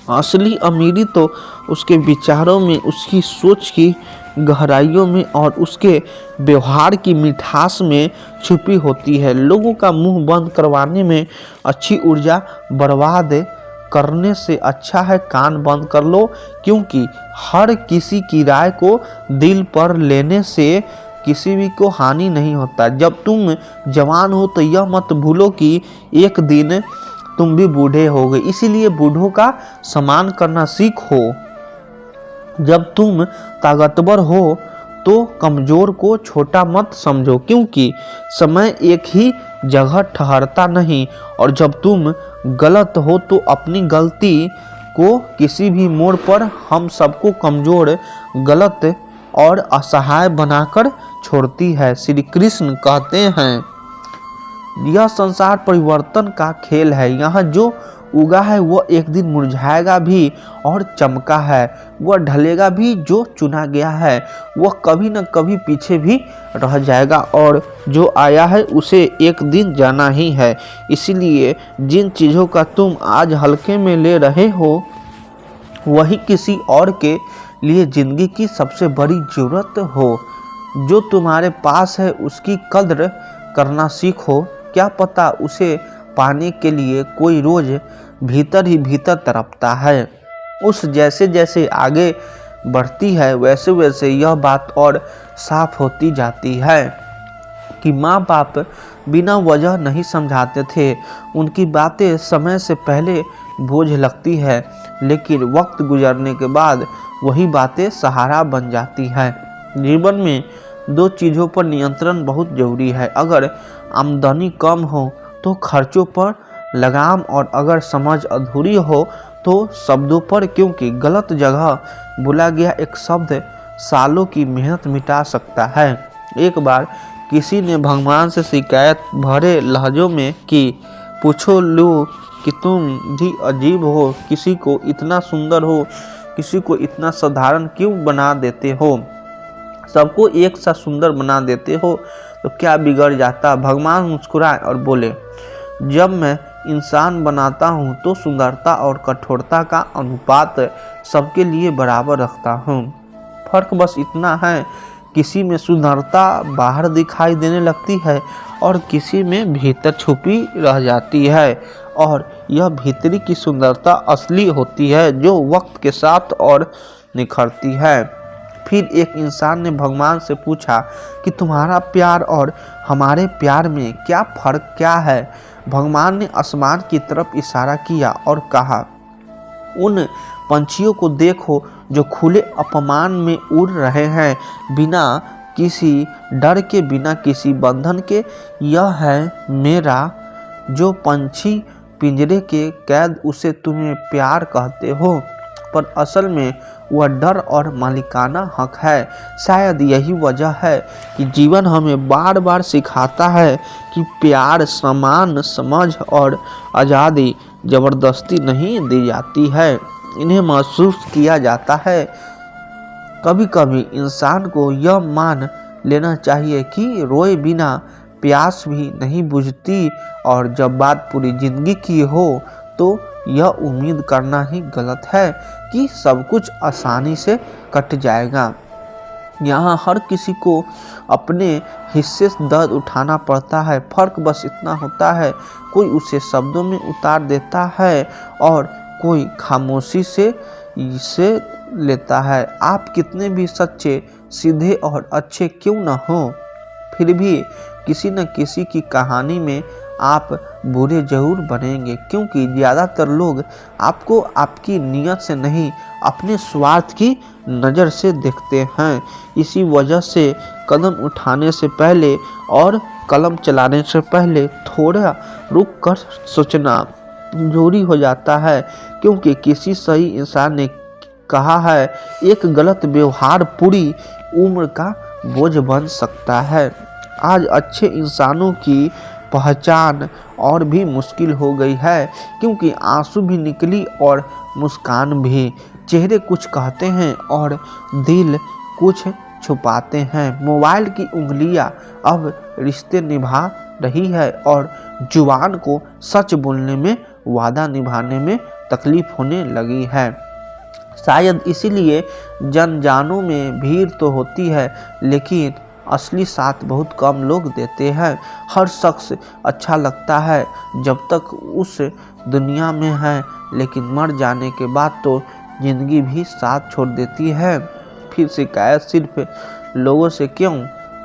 असली अमीरी तो उसके विचारों में, उसकी सोच की गहराइयों में और उसके व्यवहार की मिठास में छुपी होती है। लोगों का मुंह बंद करवाने में अच्छी ऊर्जा बर्बाद करने से अच्छा है कान बंद कर लो, क्योंकि हर किसी की राय को दिल पर लेने से किसी भी को हानि नहीं होता। जब तुम जवान हो तो यह मत भूलो कि एक दिन तुम भी बूढ़े होगे, इसीलिए बूढ़ों का सम्मान करना सीखो। जब तुम ताकतवर हो तो कमजोर को छोटा मत समझो, क्योंकि समय एक ही जगह ठहरता नहीं, और जब तुम गलत हो तो अपनी गलती को किसी भी मोड़ पर हम सबको कमजोर, गलत और असहाय बनाकर छोड़ती है। श्री कृष्ण कहते हैं, यह संसार परिवर्तन का खेल है। यहाँ जो उगा है वह एक दिन मुरझाएगा भी और चमका है, वह ढलेगा भी। जो चुना गया है वह कभी न कभी पीछे भी रह जाएगा, और जो आया है उसे एक दिन जाना ही है। इसीलिए जिन चीज़ों का तुम आज हल्के में ले रहे हो वही किसी और के लिए जिंदगी की सबसे बड़ी ज़रूरत हो। जो तुम्हारे पास है उसकी कद्र करना सीखो। क्या पता उसे पाने के लिए कोई रोज भीतर ही भीतर तड़पता है। उस जैसे जैसे आगे बढ़ती है वैसे वैसे यह बात और साफ होती जाती है कि माँ बाप बिना वजह नहीं समझाते थे। उनकी बातें समय से पहले बोझ लगती है, लेकिन वक्त गुजरने के बाद वही बातें सहारा बन जाती हैं। जीवन में दो चीज़ों पर नियंत्रण बहुत ज़रूरी है। अगर आमदनी कम हो तो खर्चों पर लगाम, और अगर समझ अधूरी हो तो शब्दों पर, क्योंकि गलत जगह बोला गया एक शब्द सालों की मेहनत मिटा सकता है। एक बार किसी ने भगवान से शिकायत भरे लहजों में कि पूछो लो कि तुम भी अजीब हो, किसी को इतना सुंदर हो, किसी को इतना साधारण क्यों बना देते हो, सबको एक सा सुंदर बना देते हो तो क्या बिगड़ जाता। भगवान मुस्कुराए और बोले, जब मैं इंसान बनाता हूँ तो सुंदरता और कठोरता का अनुपात सबके लिए बराबर रखता हूँ। फर्क बस इतना है, किसी में सुंदरता बाहर दिखाई देने लगती है और किसी में भीतर छुपी रह जाती है, और यह भीतरी की सुंदरता असली होती है जो वक्त के साथ और निखरती है। फिर एक इंसान ने भगवान से पूछा कि तुम्हारा प्यार और हमारे प्यार में क्या फ़र्क क्या है। भगवान ने आसमान की तरफ इशारा किया और कहा, उन पंछियों को देखो जो खुले अपमान में उड़ रहे हैं, बिना किसी डर के, बिना किसी बंधन के। यह है मेरा। जो पंछी पिंजरे के कैद, उसे तुम्हें प्यार कहते हो, पर असल में वह डर और मालिकाना हक है। शायद यही वजह है कि जीवन हमें बार बार सिखाता है कि प्यार, सम्मान, समझ और आज़ादी ज़बरदस्ती नहीं दी जाती है, इन्हें महसूस किया जाता है। कभी कभी इंसान को यह मान लेना चाहिए कि रोए बिना प्यास भी नहीं बुझती, और जब बात पूरी जिंदगी की हो तो यह उम्मीद करना ही गलत है कि सब कुछ आसानी से कट जाएगा। यहाँ हर किसी को अपने हिस्से से दर्द उठाना पड़ता है। फर्क बस इतना होता है, कोई उसे शब्दों में उतार देता है और कोई खामोशी से इसे लेता है। आप कितने भी सच्चे, सीधे और अच्छे क्यों न हो, फिर भी किसी न किसी की कहानी में आप बुरे जरूर बनेंगे, क्योंकि ज़्यादातर लोग आपको आपकी नीयत से नहीं, अपने स्वार्थ की नज़र से देखते हैं। इसी वजह से कदम उठाने से पहले और कलम चलाने से पहले थोड़ा रुक कर सोचना जरूरी हो जाता है, क्योंकि किसी सही इंसान ने कहा है, एक गलत व्यवहार पूरी उम्र का बोझ बन सकता है। आज अच्छे इंसानों की पहचान और भी मुश्किल हो गई है, क्योंकि आंसू भी निकली और मुस्कान भी। चेहरे कुछ कहते हैं और दिल कुछ छुपाते हैं। मोबाइल की उंगलियां अब रिश्ते निभा रही है और जुबान को सच बोलने में, वादा निभाने में तकलीफ होने लगी है। शायद इसीलिए जनजानों में भीड़ तो होती है, लेकिन असली साथ बहुत कम लोग देते हैं। हर शख्स अच्छा लगता है जब तक उस दुनिया में है, लेकिन मर जाने के बाद तो ज़िंदगी भी साथ छोड़ देती है। फिर शिकायत सिर्फ लोगों से क्यों?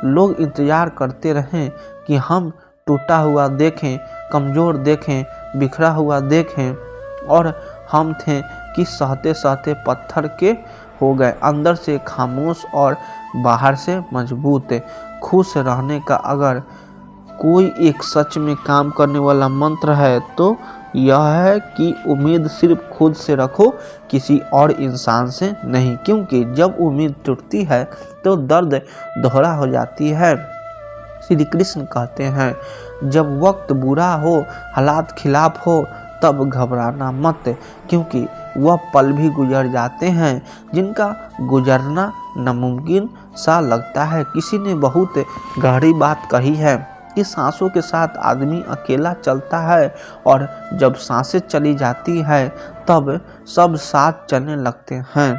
लोग इंतज़ार करते रहें कि हम टूटा हुआ देखें, कमज़ोर देखें, बिखरा हुआ देखें, और हम थे कि सहते सहते पत्थर के हो गए, अंदर से खामोश और बाहर से मजबूत। खुश रहने का अगर कोई एक सच में काम करने वाला मंत्र है तो यह है कि उम्मीद सिर्फ खुद से रखो, किसी और इंसान से नहीं, क्योंकि जब उम्मीद टूटती है तो दर्द दोहरा हो जाती है। श्री कृष्ण कहते हैं जब वक्त बुरा हो, हालात खिलाफ हो, तब घबराना मत, क्योंकि वह पल भी गुजर जाते हैं जिनका गुजरना नामुमकिन सा लगता है। किसी ने बहुत गहरी बात कही है कि सांसों के साथ आदमी अकेला चलता है और जब सांसें चली जाती है तब सब साथ चलने लगते हैं।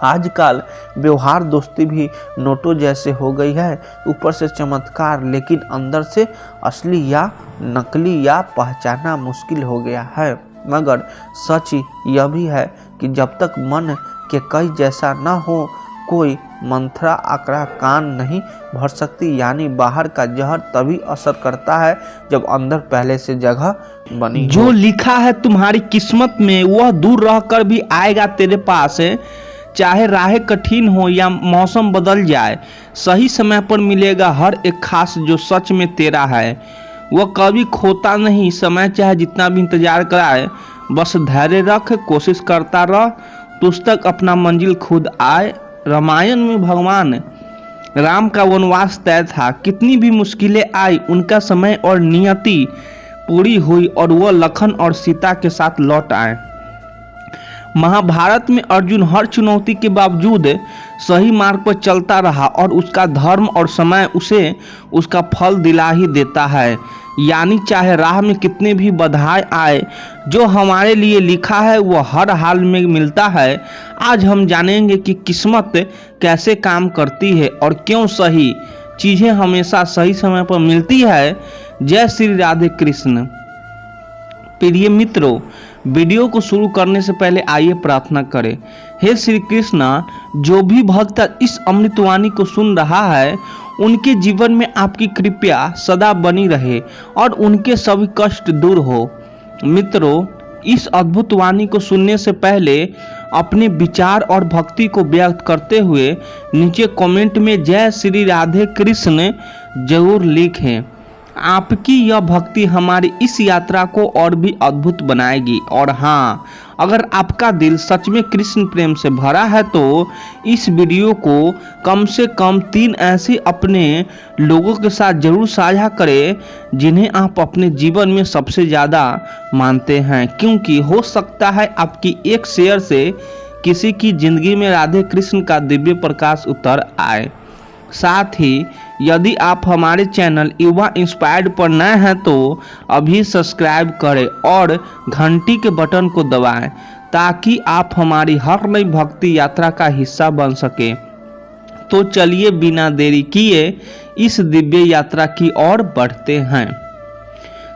आजकल व्यवहार दोस्ती भी नोटों जैसे हो गई है, ऊपर से चमत्कार लेकिन अंदर से असली या नकली या पहचाना मुश्किल हो गया है। मगर सच यह भी है कि जब तक मन के कई जैसा न हो, कोई मंत्रा आंकड़ा कान नहीं भर सकती। यानी बाहर का जहर तभी असर करता है जब अंदर पहले से जगह बनी जो लिखा है तुम्हारी किस्मत में वह दूर रहकर भी आएगा तेरे पास। चाहे राहें कठिन हो या मौसम बदल जाए, सही समय पर मिलेगा हर एक खास जो सच में तेरा है। वह कभी खोता नहीं। समय चाहे जितना भी इंतजार कराए, बस धैर्य रख, कोशिश करता रह, तुझ तक अपना मंजिल खुद आए। रामायण में भगवान राम का वनवास तय था। कितनी भी मुश्किलें आई, उनका समय और नियति पूरी हुई और वह लखन और सीता के साथ लौट आए। महाभारत में अर्जुन हर चुनौती के बावजूद सही मार्ग पर चलता रहा और उसका धर्म और समय उसे उसका फल दिला ही देता है। यानी चाहे राह में कितने भी बाधाएं आए, जो हमारे लिए लिखा है वह हर हाल में मिलता है। आज हम जानेंगे कि किस्मत कैसे काम करती है और क्यों सही चीजें हमेशा सही समय पर मिलती है। जय श्री राधे कृष्ण। प्रिय मित्रों, वीडियो को शुरू करने से पहले आइए प्रार्थना करें। हे श्री कृष्णा, जो भी भक्त इस अमृतवाणी को सुन रहा है, उनके जीवन में आपकी कृपा सदा बनी रहे और उनके सभी कष्ट दूर हो। मित्रों, इस अद्भुत वाणी को सुनने से पहले अपने विचार और भक्ति को व्यक्त करते हुए नीचे कमेंट में जय श्री राधे कृष्ण जरूर लिखें। आपकी यह भक्ति हमारी इस यात्रा को और भी अद्भुत बनाएगी। और हाँ, अगर आपका दिल सच में कृष्ण प्रेम से भरा है तो इस वीडियो को कम से कम 3 ऐसे अपने लोगों के साथ जरूर साझा करें जिन्हें आप अपने जीवन में सबसे ज़्यादा मानते हैं, क्योंकि हो सकता है आपकी एक शेयर से किसी की जिंदगी में राधे कृष्ण का दिव्य प्रकाश उतर आए। साथ ही यदि आप हमारे चैनल युवा इंस्पायर्ड पर नए हैं तो अभी सब्सक्राइब करें और घंटी के बटन को दबाएं ताकि आप हमारी हर नई भक्ति यात्रा का हिस्सा बन सके। तो चलिए बिना देरी किए इस दिव्य यात्रा की ओर बढ़ते हैं।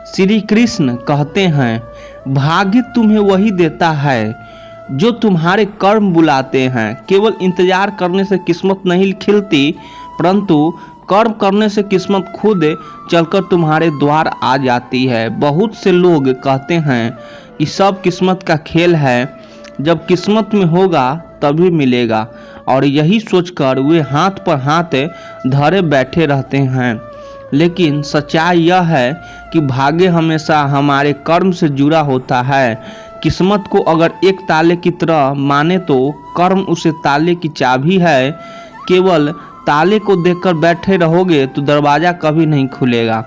श्री कृष्ण कहते हैं, भाग्य तुम्हें वही देता है जो तुम्हारे कर्म बुलाते हैं। केवल इंतजार करने से किस्मत नहीं खिलती, परंतु कर्म करने से किस्मत खुद चलकर तुम्हारे द्वार आ जाती है। बहुत से लोग कहते हैं कि सब किस्मत का खेल है, जब किस्मत में होगा तभी मिलेगा, और यही सोचकर वे हाथ पर हाथ धरे बैठे रहते हैं। लेकिन सच्चाई यह है कि भाग्य हमेशा हमारे कर्म से जुड़ा होता है। किस्मत को अगर एक ताले की तरह माने तो कर्म उसे ताले की चाबी है। केवल ताले को देखकर बैठे रहोगे तो दरवाजा कभी नहीं खुलेगा,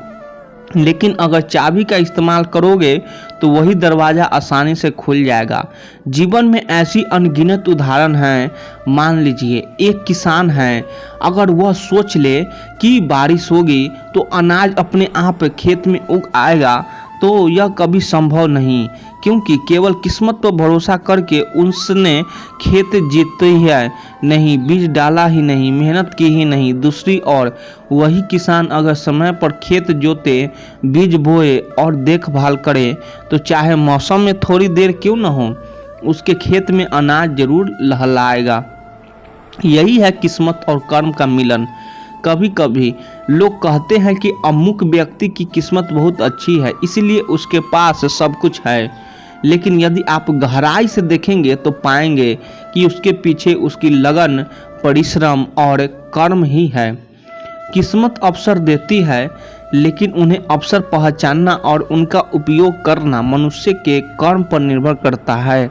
लेकिन अगर चाबी का इस्तेमाल करोगे तो वही दरवाजा आसानी से खुल जाएगा। जीवन में ऐसी अनगिनत उदाहरण हैं। मान लीजिए एक किसान है, अगर वह सोच ले कि बारिश होगी तो अनाज अपने आप खेत में उग आएगा, तो यह कभी संभव नहीं, क्योंकि केवल किस्मत पर भरोसा करके उसने खेत जीती है नहीं, बीज डाला ही नहीं, मेहनत की ही नहीं। दूसरी ओर वही किसान अगर समय पर खेत जोते, बीज बोए और देखभाल करे तो चाहे मौसम में थोड़ी देर क्यों न हो, उसके खेत में अनाज जरूर लहलाएगा। यही है किस्मत और कर्म का मिलन। कभी कभी लोग कहते हैं कि अमुक व्यक्ति की किस्मत बहुत अच्छी है, इसलिए उसके पास सब कुछ है। लेकिन यदि आप गहराई से देखेंगे तो पाएंगे कि उसके पीछे उसकी लगन, परिश्रम और कर्म ही है। किस्मत अवसर देती है लेकिन उन्हें अवसर पहचानना और उनका उपयोग करना मनुष्य के कर्म पर निर्भर करता है।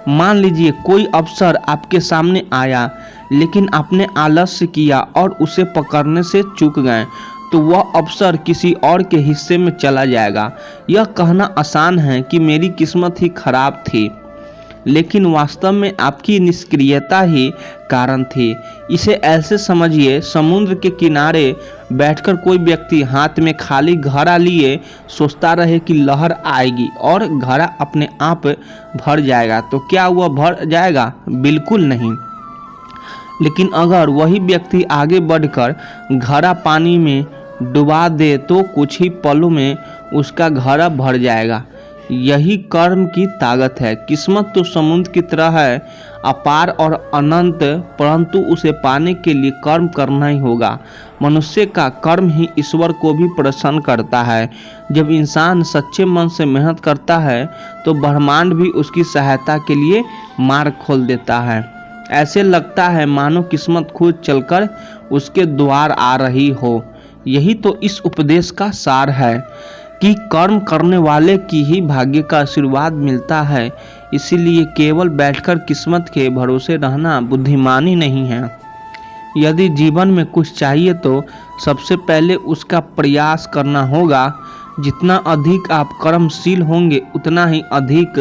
मान लीजिए कोई अवसर आपके सामने आया, लेकिन आपने आलस्य किया और उसे पकड़ने से चूक गए, तो वह अवसर किसी और के हिस्से में चला जाएगा। यह कहना आसान है कि मेरी किस्मत ही खराब थी, लेकिन वास्तव में आपकी निष्क्रियता ही कारण थी। इसे ऐसे समझिए, समुद्र के किनारे बैठकर कोई व्यक्ति हाथ में खाली घड़ा लिए सोचता रहे कि लहर आएगी और घड़ा अपने आप भर जाएगा, तो क्या वह भर जाएगा? बिल्कुल नहीं। लेकिन अगर वही व्यक्ति आगे बढ़कर घड़ा पानी में डुबा दे तो कुछ ही पलों में उसका घड़ा भर जाएगा। यही कर्म की ताकत है। किस्मत तो समुद्र की तरह है, अपार और अनंत, परंतु उसे पाने के लिए कर्म करना ही होगा। मनुष्य का कर्म ही ईश्वर को भी प्रसन्न करता है। जब इंसान सच्चे मन से मेहनत करता है तो ब्रह्मांड भी उसकी सहायता के लिए मार्ग खोल देता है। ऐसे लगता है मानो किस्मत खुद चलकर उसके द्वार आ रही हो। यही तो इस उपदेश का सार है कि कर्म करने वाले की ही भाग्य का आशीर्वाद मिलता है। इसीलिए केवल बैठकर किस्मत के भरोसे रहना बुद्धिमानी नहीं है। यदि जीवन में कुछ चाहिए तो सबसे पहले उसका प्रयास करना होगा। जितना अधिक आप कर्मशील होंगे उतना ही अधिक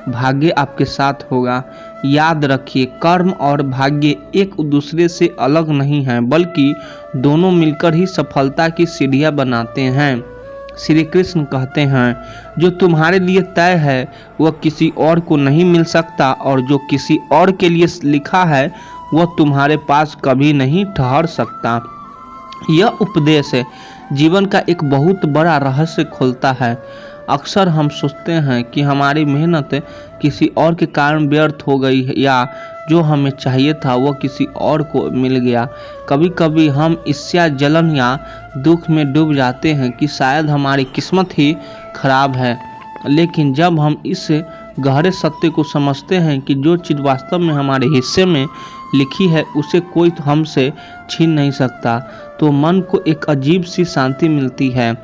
भाग्य आपके साथ होगा। याद रखिए, कर्म और भाग्य एक दूसरे से अलग नहीं हैं, बल्कि दोनों मिलकर ही सफलता की सीढ़ियां बनाते हैं। श्री कृष्ण कहते हैं, जो तुम्हारे लिए तय है वह किसी और को नहीं मिल सकता, और जो किसी और के लिए लिखा है वह तुम्हारे पास कभी नहीं ठहर सकता। यह उपदेश जीवन का एक बहुत बड़ा रहस्य खोलता है। अक्सर हम सोचते हैं कि हमारी मेहनत किसी और के कारण व्यर्थ हो गई, या जो हमें चाहिए था वह किसी और को मिल गया। कभी कभी हम ईर्ष्या, जलन या दुख में डूब जाते हैं कि शायद हमारी किस्मत ही खराब है। लेकिन जब हम इस गहरे सत्य को समझते हैं कि जो चीज़ वास्तव में हमारे हिस्से में लिखी है उसे कोई हमसे छीन नहीं सकता, तो मन को एक अजीब सी शांति मिलती है।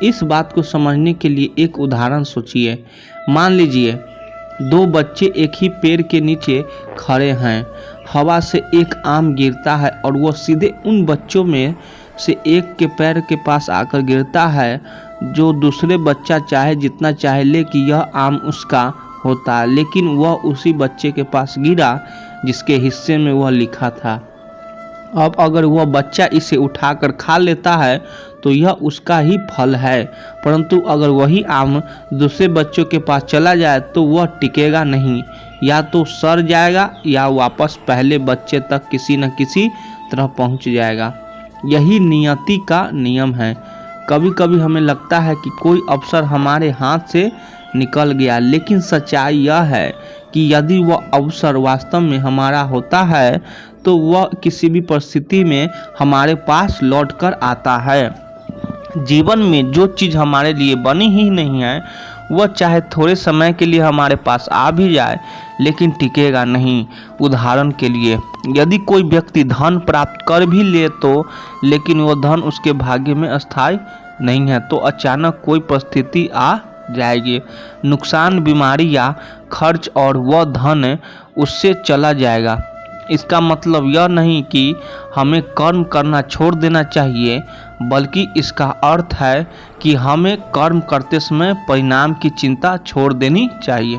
इस बात को समझने के लिए एक उदाहरण सोचिए। मान लीजिए दो बच्चे एक ही पेड़ के नीचे खड़े हैं। हवा से एक आम गिरता है और वह सीधे उन बच्चों में से एक के पैर के पास आकर गिरता है। जो दूसरे बच्चा चाहे जितना चाहे ले कि यह आम उसका होता है, लेकिन वह उसी बच्चे के पास गिरा जिसके हिस्से में वह लिखा था। अब अगर वह बच्चा इसे उठाकर खा लेता है तो यह उसका ही फल है, परंतु अगर वही आम दूसरे बच्चों के पास चला जाए तो वह टिकेगा नहीं, या तो सड़ जाएगा या वापस पहले बच्चे तक किसी न किसी तरह पहुंच जाएगा। यही नियति का नियम है। कभी कभी हमें लगता है कि कोई अवसर हमारे हाथ से निकल गया, लेकिन सच्चाई यह है कि यदि वह अवसर वास्तव में हमारा होता है तो वह किसी भी परिस्थिति में हमारे पास लौटकर आता है। जीवन में जो चीज़ हमारे लिए बनी ही नहीं है वह चाहे थोड़े समय के लिए हमारे पास आ भी जाए लेकिन टिकेगा नहीं। उदाहरण के लिए, यदि कोई व्यक्ति धन प्राप्त कर भी ले तो लेकिन वह धन उसके भाग्य में अस्थायी नहीं है, तो अचानक कोई परिस्थिति आ जाएगी, नुकसान, बीमारी या खर्च, और वह धन उससे चला जाएगा। इसका मतलब यह नहीं कि हमें कर्म करना छोड़ देना चाहिए, बल्कि इसका अर्थ है कि हमें कर्म करते समय परिणाम की चिंता छोड़ देनी चाहिए,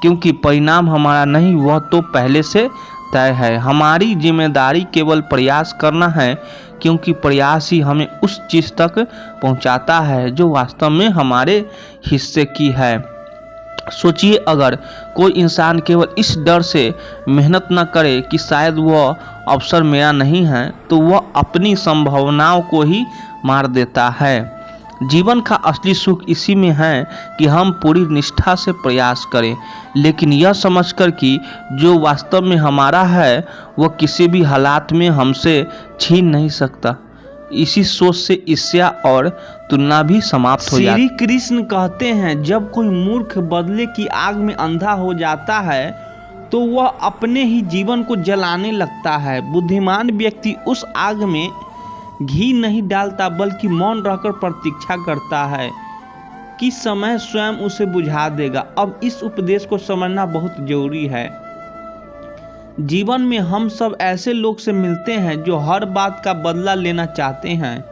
क्योंकि परिणाम हमारा नहीं, वह तो पहले से तय है। हमारी जिम्मेदारी केवल प्रयास करना है, क्योंकि प्रयास ही हमें उस चीज़ तक पहुंचाता है जो वास्तव में हमारे हिस्से की है। सोचिए, अगर कोई इंसान केवल इस डर से मेहनत न करे कि शायद वह अवसर मेरा नहीं है, तो वह अपनी संभावनाओं को ही मार देता है। जीवन का असली सुख इसी में है कि हम पूरी निष्ठा से प्रयास करें, लेकिन यह समझकर कि जो वास्तव में हमारा है वह किसी भी हालात में हमसे छीन नहीं सकता। इसी सोच से ईर्ष्या और तुलना भी समाप्त हो जाती है। श्री कृष्ण कहते हैं, जब कोई मूर्ख बदले की आग में अंधा हो जाता है तो वह अपने ही जीवन को जलाने लगता है। बुद्धिमान व्यक्ति उस आग में घी नहीं डालता बल्कि मौन रहकर प्रतीक्षा करता है कि समय स्वयं उसे बुझा देगा। अब इस उपदेश को समझना बहुत जरूरी है। जीवन में हम सब ऐसे लोग से मिलते हैं जो हर बात का बदला लेना चाहते हैं।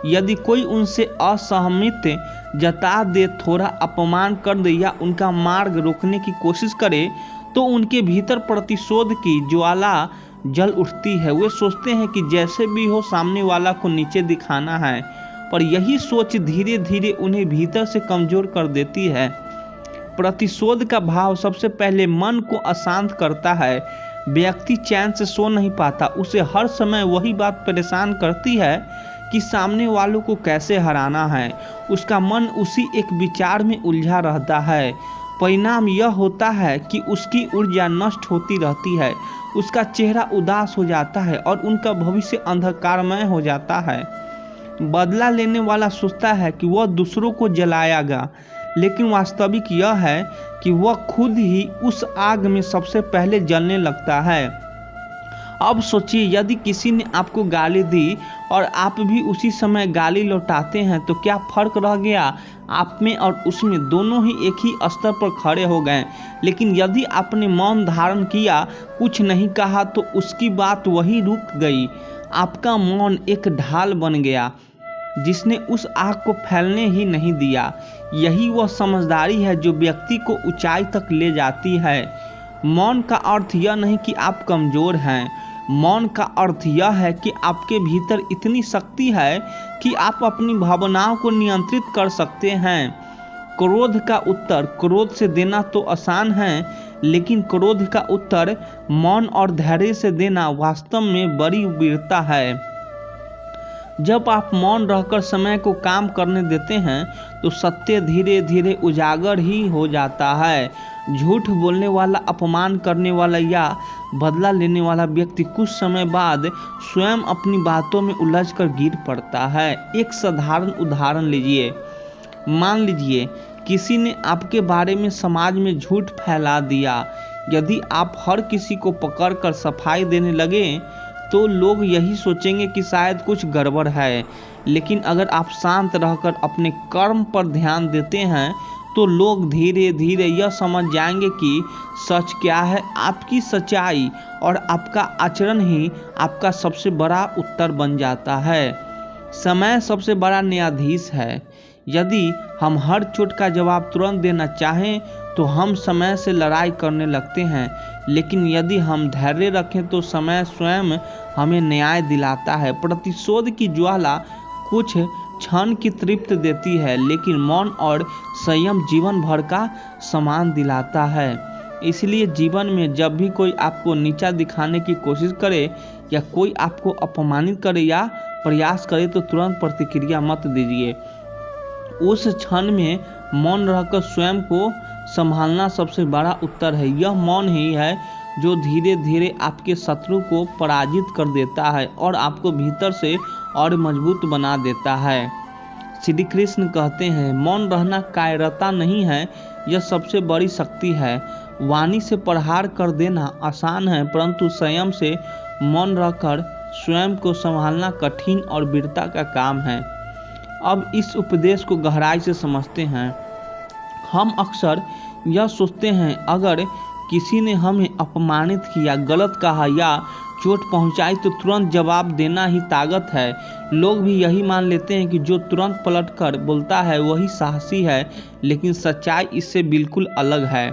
यदि कोई उनसे असहमति जता दे, थोड़ा अपमान कर दे या उनका मार्ग रोकने की कोशिश करे तो उनके भीतर प्रतिशोध की ज्वाला जल उठती है। वे सोचते हैं कि जैसे भी हो सामने वाला को नीचे दिखाना है, पर यही सोच धीरे धीरे उन्हें भीतर से कमजोर कर देती है। प्रतिशोध का भाव सबसे पहले मन को अशांत करता है। व्यक्ति चैन से सो नहीं पाता, उसे हर समय वही बात परेशान करती है कि सामने वालों को कैसे हराना है। उसका मन उसी एक विचार में उलझा रहता है। परिणाम यह होता है कि उसकी ऊर्जा नष्ट होती रहती है, उसका चेहरा उदास हो जाता है और उनका भविष्य अंधकारमय हो जाता है। बदला लेने वाला सोचता है कि वह दूसरों को जलाएगा, लेकिन वास्तविक यह है कि वह खुद ही उस आग में सबसे पहले जलने लगता है। अब सोचिए, यदि किसी ने आपको गाली दी और आप भी उसी समय गाली लौटाते हैं तो क्या फर्क रह गया आप में और उसमें? दोनों ही एक ही स्तर पर खड़े हो गए। लेकिन यदि आपने मौन धारण किया, कुछ नहीं कहा, तो उसकी बात वही रुक गई। आपका मौन एक ढाल बन गया जिसने उस आग को फैलने ही नहीं दिया। यही वह समझदारी है जो व्यक्ति को ऊंचाई तक ले जाती है। मौन का अर्थ यह नहीं कि आप कमजोर हैं। मौन का अर्थ यह है कि आपके भीतर इतनी शक्ति है कि आप अपनी भावनाओं को नियंत्रित कर सकते हैं। क्रोध का उत्तर क्रोध से देना तो आसान है, लेकिन क्रोध का उत्तर मौन और धैर्य से देना वास्तव में बड़ी वीरता है। जब आप मौन रहकर समय को काम करने देते हैं तो सत्य धीरे धीरे उजागर ही हो जाता है। झूठ बोलने वाला, अपमान करने वाला या बदला लेने वाला व्यक्ति कुछ समय बाद स्वयं अपनी बातों में उलझकर गिर पड़ता है। एक साधारण उदाहरण लीजिए। मान लीजिए किसी ने आपके बारे में समाज में झूठ फैला दिया। यदि आप हर किसी को पकड़कर सफाई देने लगे तो लोग यही सोचेंगे कि शायद कुछ गड़बड़ है। लेकिन अगर आप शांत रहकर अपने कर्म पर ध्यान देते हैं तो लोग धीरे धीरे यह समझ जाएंगे कि सच क्या है। आपकी सच्चाई और आपका आचरण ही आपका सबसे बड़ा उत्तर बन जाता है। समय सबसे बड़ा न्यायाधीश है। यदि हम हर चोट का जवाब तुरंत देना चाहें तो हम समय से लड़ाई करने लगते हैं, लेकिन यदि हम धैर्य रखें तो समय स्वयं हमें न्याय दिलाता है। प्रतिशोध की ज्वाला कुछ क्षण की तृप्ति देती है, लेकिन मौन और संयम जीवन भर का सम्मान दिलाता है। इसलिए जीवन में जब भी कोई आपको नीचा दिखाने की कोशिश करे या कोई आपको अपमानित करे या प्रयास करे तो तुरंत प्रतिक्रिया मत दीजिए। उस क्षण में मौन रहकर स्वयं को संभालना सबसे बड़ा उत्तर है। यह मौन ही है जो धीरे धीरे आपके शत्रु को पराजित कर देता है और आपको भीतर से और मजबूत बना देता है। श्री कृष्ण कहते हैं, मौन रहना कायरता नहीं है, यह सबसे बड़ी शक्ति है। वाणी से प्रहार कर देना आसान है, परंतु संयम से मौन रहकर स्वयं को संभालना कठिन और वीरता का काम है। अब इस उपदेश को गहराई से समझते हैं। हम अक्सर यह सोचते हैं अगर किसी ने हमें अपमानित किया, गलत कहा या चोट पहुंचाई तो तुरंत जवाब देना ही ताकत है। लोग भी यही मान लेते हैं कि जो तुरंत पलटकर बोलता है वही साहसी है, लेकिन सच्चाई इससे बिल्कुल अलग है।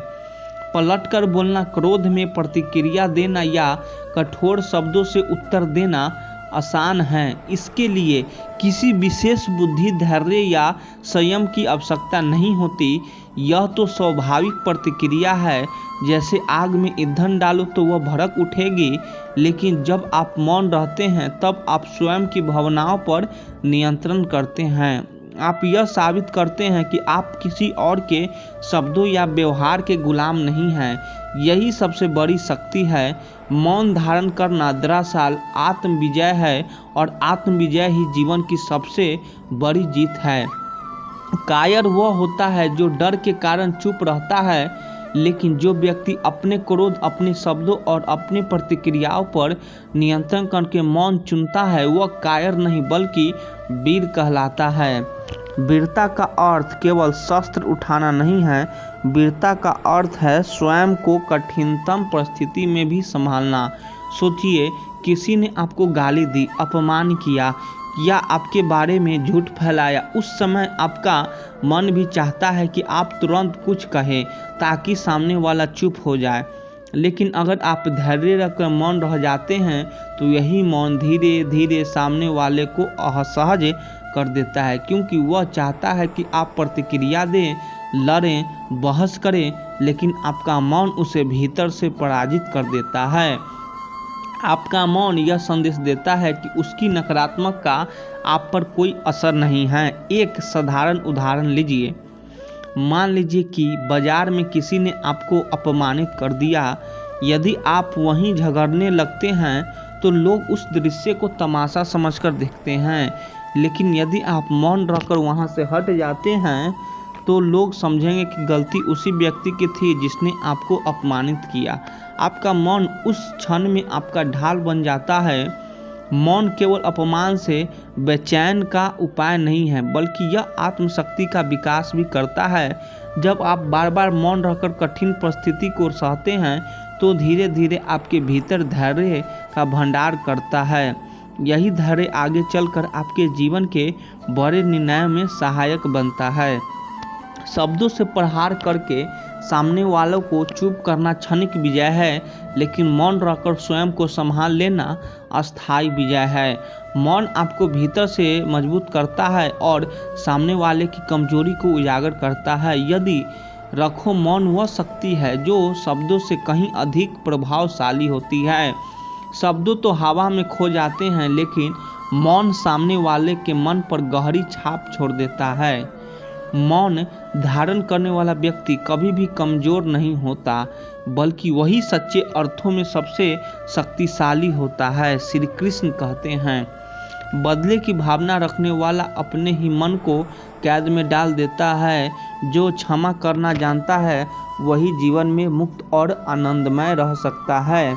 पलटकर बोलना, क्रोध में प्रतिक्रिया देना या कठोर शब्दों से उत्तर देना आसान है। इसके लिए किसी विशेष बुद्धि, धैर्य या संयम की आवश्यकता नहीं होती। यह तो स्वाभाविक प्रतिक्रिया है। जैसे आग में ईंधन डालो तो वह भड़क उठेगी, लेकिन जब आप मौन रहते हैं तब आप स्वयं की भावनाओं पर नियंत्रण करते हैं। आप यह साबित करते हैं कि आप किसी और के शब्दों या व्यवहार के गुलाम नहीं हैं। यही सबसे बड़ी शक्ति है। मौन धारण करना दरअसल आत्मविजय है और आत्मविजय ही जीवन की सबसे बड़ी जीत है। कायर वह होता है जो डर के कारण चुप रहता है, लेकिन जो व्यक्ति अपने क्रोध, अपने शब्दों और अपने प्रतिक्रियाओं पर नियंत्रण करके मौन चुनता है वह कायर नहीं बल्कि वीर कहलाता है। वीरता का अर्थ केवल शस्त्र उठाना नहीं है, वीरता का अर्थ है स्वयं को कठिनतम परिस्थिति में भी संभालना। सोचिए, किसी ने आपको गाली दी, अपमान किया या आपके बारे में झूठ फैलाया। उस समय आपका मन भी चाहता है कि आप तुरंत कुछ कहें ताकि सामने वाला चुप हो जाए, लेकिन अगर आप धैर्य रखकर मौन रह जाते हैं तो यही मौन धीरे धीरे सामने वाले को असहज कर देता है, क्योंकि वह चाहता है कि आप प्रतिक्रिया दें, लड़ें, बहस करें, लेकिन आपका मौन उसे भीतर से पराजित कर देता है। आपका मौन यह संदेश देता है कि उसकी नकारात्मक का आप पर कोई असर नहीं है। एक साधारण उदाहरण लीजिए। मान लीजिए कि बाजार में किसी ने आपको अपमानित कर दिया। यदि आप वहीं झगड़ने लगते हैं तो लोग उस दृश्य को तमाशा समझकर देखते हैं, लेकिन यदि आप मौन रहकर वहां से हट जाते हैं तो लोग समझेंगे कि गलती उसी व्यक्ति की थी जिसने आपको अपमानित किया। आपका मौन उस क्षण में आपका ढाल बन जाता है। मौन केवल अपमान से बेचैन का उपाय नहीं है, बल्कि यह आत्मशक्ति का विकास भी करता है। जब आप बार बार मौन रहकर कठिन परिस्थिति को सहते हैं तो धीरे धीरे आपके भीतर धैर्य का भंडार करता है। यही धैर्य आगे चलकर आपके जीवन के बड़े निर्णयों में सहायक बनता है। शब्दों से प्रहार करके सामने वालों को चुप करना क्षणिक विजय है, लेकिन मौन रहकर स्वयं को संभाल लेना अस्थायी विजय है। मौन आपको भीतर से मजबूत करता है और सामने वाले की कमजोरी को उजागर करता है। यदि रखो मौन वह शक्ति है जो शब्दों से कहीं अधिक प्रभावशाली होती है। शब्दों तो हवा में खो जाते हैं, लेकिन मौन सामने वाले के मन पर गहरी छाप छोड़ देता है। मौन धारण करने वाला व्यक्ति कभी भी कमजोर नहीं होता, बल्कि वही सच्चे अर्थों में सबसे शक्तिशाली होता है। श्री कृष्ण कहते हैं, बदले की भावना रखने वाला अपने ही मन को कैद में डाल देता है। जो क्षमा करना जानता है वही जीवन में मुक्त और आनंदमय रह सकता है।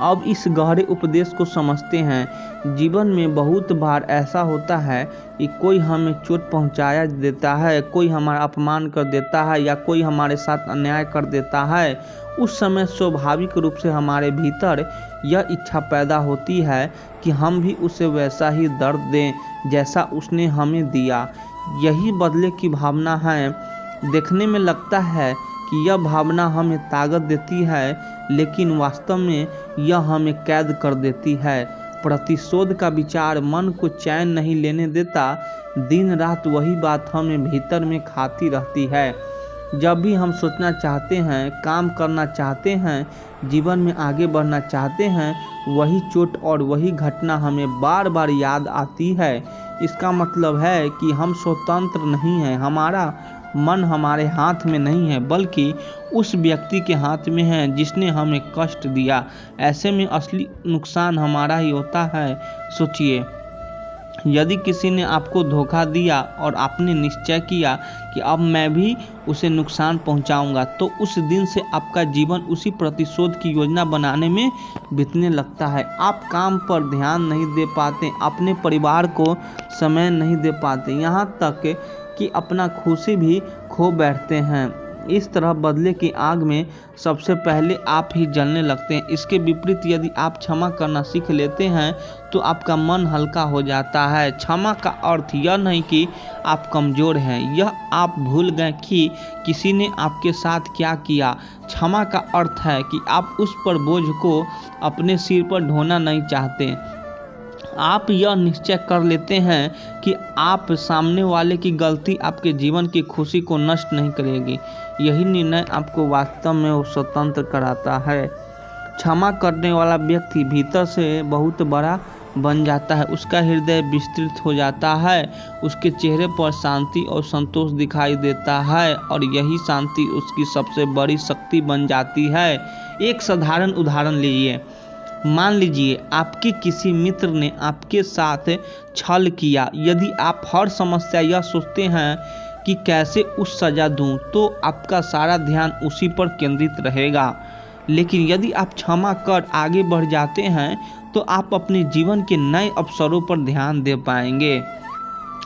अब इस गहरे उपदेश को समझते हैं। जीवन में बहुत बार ऐसा होता है कि कोई हमें चोट पहुंचाया देता है, कोई हमारा अपमान कर देता है या कोई हमारे साथ अन्याय कर देता है। उस समय स्वाभाविक रूप से हमारे भीतर यह इच्छा पैदा होती है कि हम भी उसे वैसा ही दर्द दें जैसा उसने हमें दिया। यही बदले की भावना है। देखने में लगता है कि यह भावना हमें ताकत देती है, लेकिन वास्तव में यह हमें कैद कर देती है। प्रतिशोध का विचार मन को चैन नहीं लेने देता। दिन रात वही बात हमें भीतर में खाती रहती है। जब भी हम सोचना चाहते हैं, काम करना चाहते हैं, जीवन में आगे बढ़ना चाहते हैं, वही चोट और वही घटना हमें बार बार याद आती है। इसका मतलब है कि हम स्वतंत्र नहीं हैं। हमारा मन हमारे हाथ में नहीं है, बल्कि उस व्यक्ति के हाथ में है जिसने हमें कष्ट दिया। ऐसे में असली नुकसान हमारा ही होता है। सोचिए, यदि किसी ने आपको धोखा दिया और आपने निश्चय किया कि अब मैं भी उसे नुकसान पहुंचाऊंगा, तो उस दिन से आपका जीवन उसी प्रतिशोध की योजना बनाने में बीतने लगता है। आप काम पर ध्यान नहीं दे पाते, अपने परिवार को समय नहीं दे पाते, यहाँ तक कि अपना खुशी भी खो बैठते हैं। इस तरह बदले की आग में सबसे पहले आप ही जलने लगते हैं। इसके विपरीत यदि आप क्षमा करना सीख लेते हैं तो आपका मन हल्का हो जाता है। क्षमा का अर्थ यह नहीं कि आप कमज़ोर हैं, यह आप भूल गए कि किसी ने आपके साथ क्या किया। क्षमा का अर्थ है कि आप उस पर बोझ को अपने सिर पर ढोना नहीं चाहते। आप यह निश्चय कर लेते हैं कि आप सामने वाले की गलती आपके जीवन की खुशी को नष्ट नहीं करेगी। यही निर्णय आपको वास्तव में वो स्वतंत्र कराता है। क्षमा करने वाला व्यक्ति भीतर से बहुत बड़ा बन जाता है। उसका हृदय विस्तृत हो जाता है, उसके चेहरे पर शांति और संतोष दिखाई देता है और यही शांति उसकी सबसे बड़ी शक्ति बन जाती है। एक साधारण उदाहरण लीजिए। मान लीजिए आपके किसी मित्र ने आपके साथ छल किया। यदि आप हर समस्या यह सोचते हैं कि कैसे उस सज़ा दूं, तो आपका सारा ध्यान उसी पर केंद्रित रहेगा। लेकिन यदि आप क्षमा कर आगे बढ़ जाते हैं तो आप अपने जीवन के नए अवसरों पर ध्यान दे पाएंगे।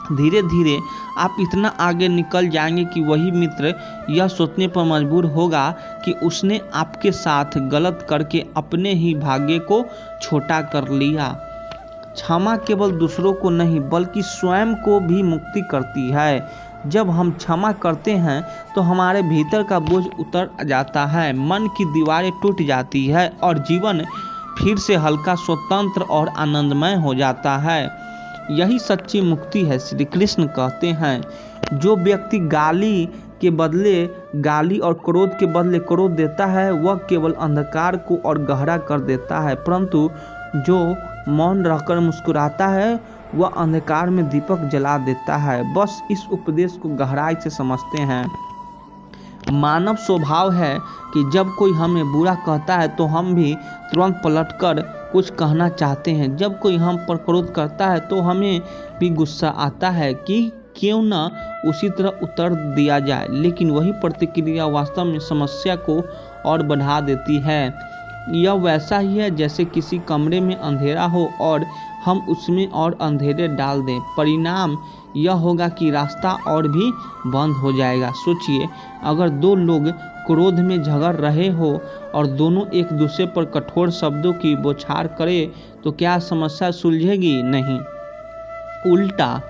धीरे धीरे आप इतना आगे निकल जाएंगे कि वही मित्र यह सोचने पर मजबूर होगा कि उसने आपके साथ गलत करके अपने ही भाग्य को छोटा कर लिया। क्षमा केवल दूसरों को नहीं बल्कि स्वयं को भी मुक्ति करती है। जब हम क्षमा करते हैं तो हमारे भीतर का बोझ उतर जाता है, मन की दीवारें टूट जाती है और जीवन फिर से हल्का, स्वतंत्र और आनंदमय हो जाता है। यही सच्ची मुक्ति है। श्री कृष्ण कहते हैं, जो व्यक्ति गाली के बदले गाली और क्रोध के बदले क्रोध देता है वह केवल अंधकार को और गहरा कर देता है, परंतु जो मौन रहकर मुस्कुराता है वह अंधकार में दीपक जला देता है। बस इस उपदेश को गहराई से समझते हैं। मानव स्वभाव है कि जब कोई हमें बुरा कहता है तो हम भी तुरंत पलटकर कुछ कहना चाहते हैं। जब कोई हम पर क्रोध करता है तो हमें भी गुस्सा आता है कि क्यों ना उसी तरह उत्तर दिया जाए, लेकिन वही प्रतिक्रिया वास्तव में समस्या को और बढ़ा देती है। यह वैसा ही है जैसे किसी कमरे में अंधेरा हो और हम उसमें और अंधेरे डाल दें। परिणाम यह होगा कि रास्ता और भी बंद हो जाएगा। सोचिए, अगर दो लोग क्रोध में झगड़ रहे हो और दोनों एक दूसरे पर कठोर शब्दों की बौछार करें तो क्या समस्या सुलझेगी? नहीं, उल्टा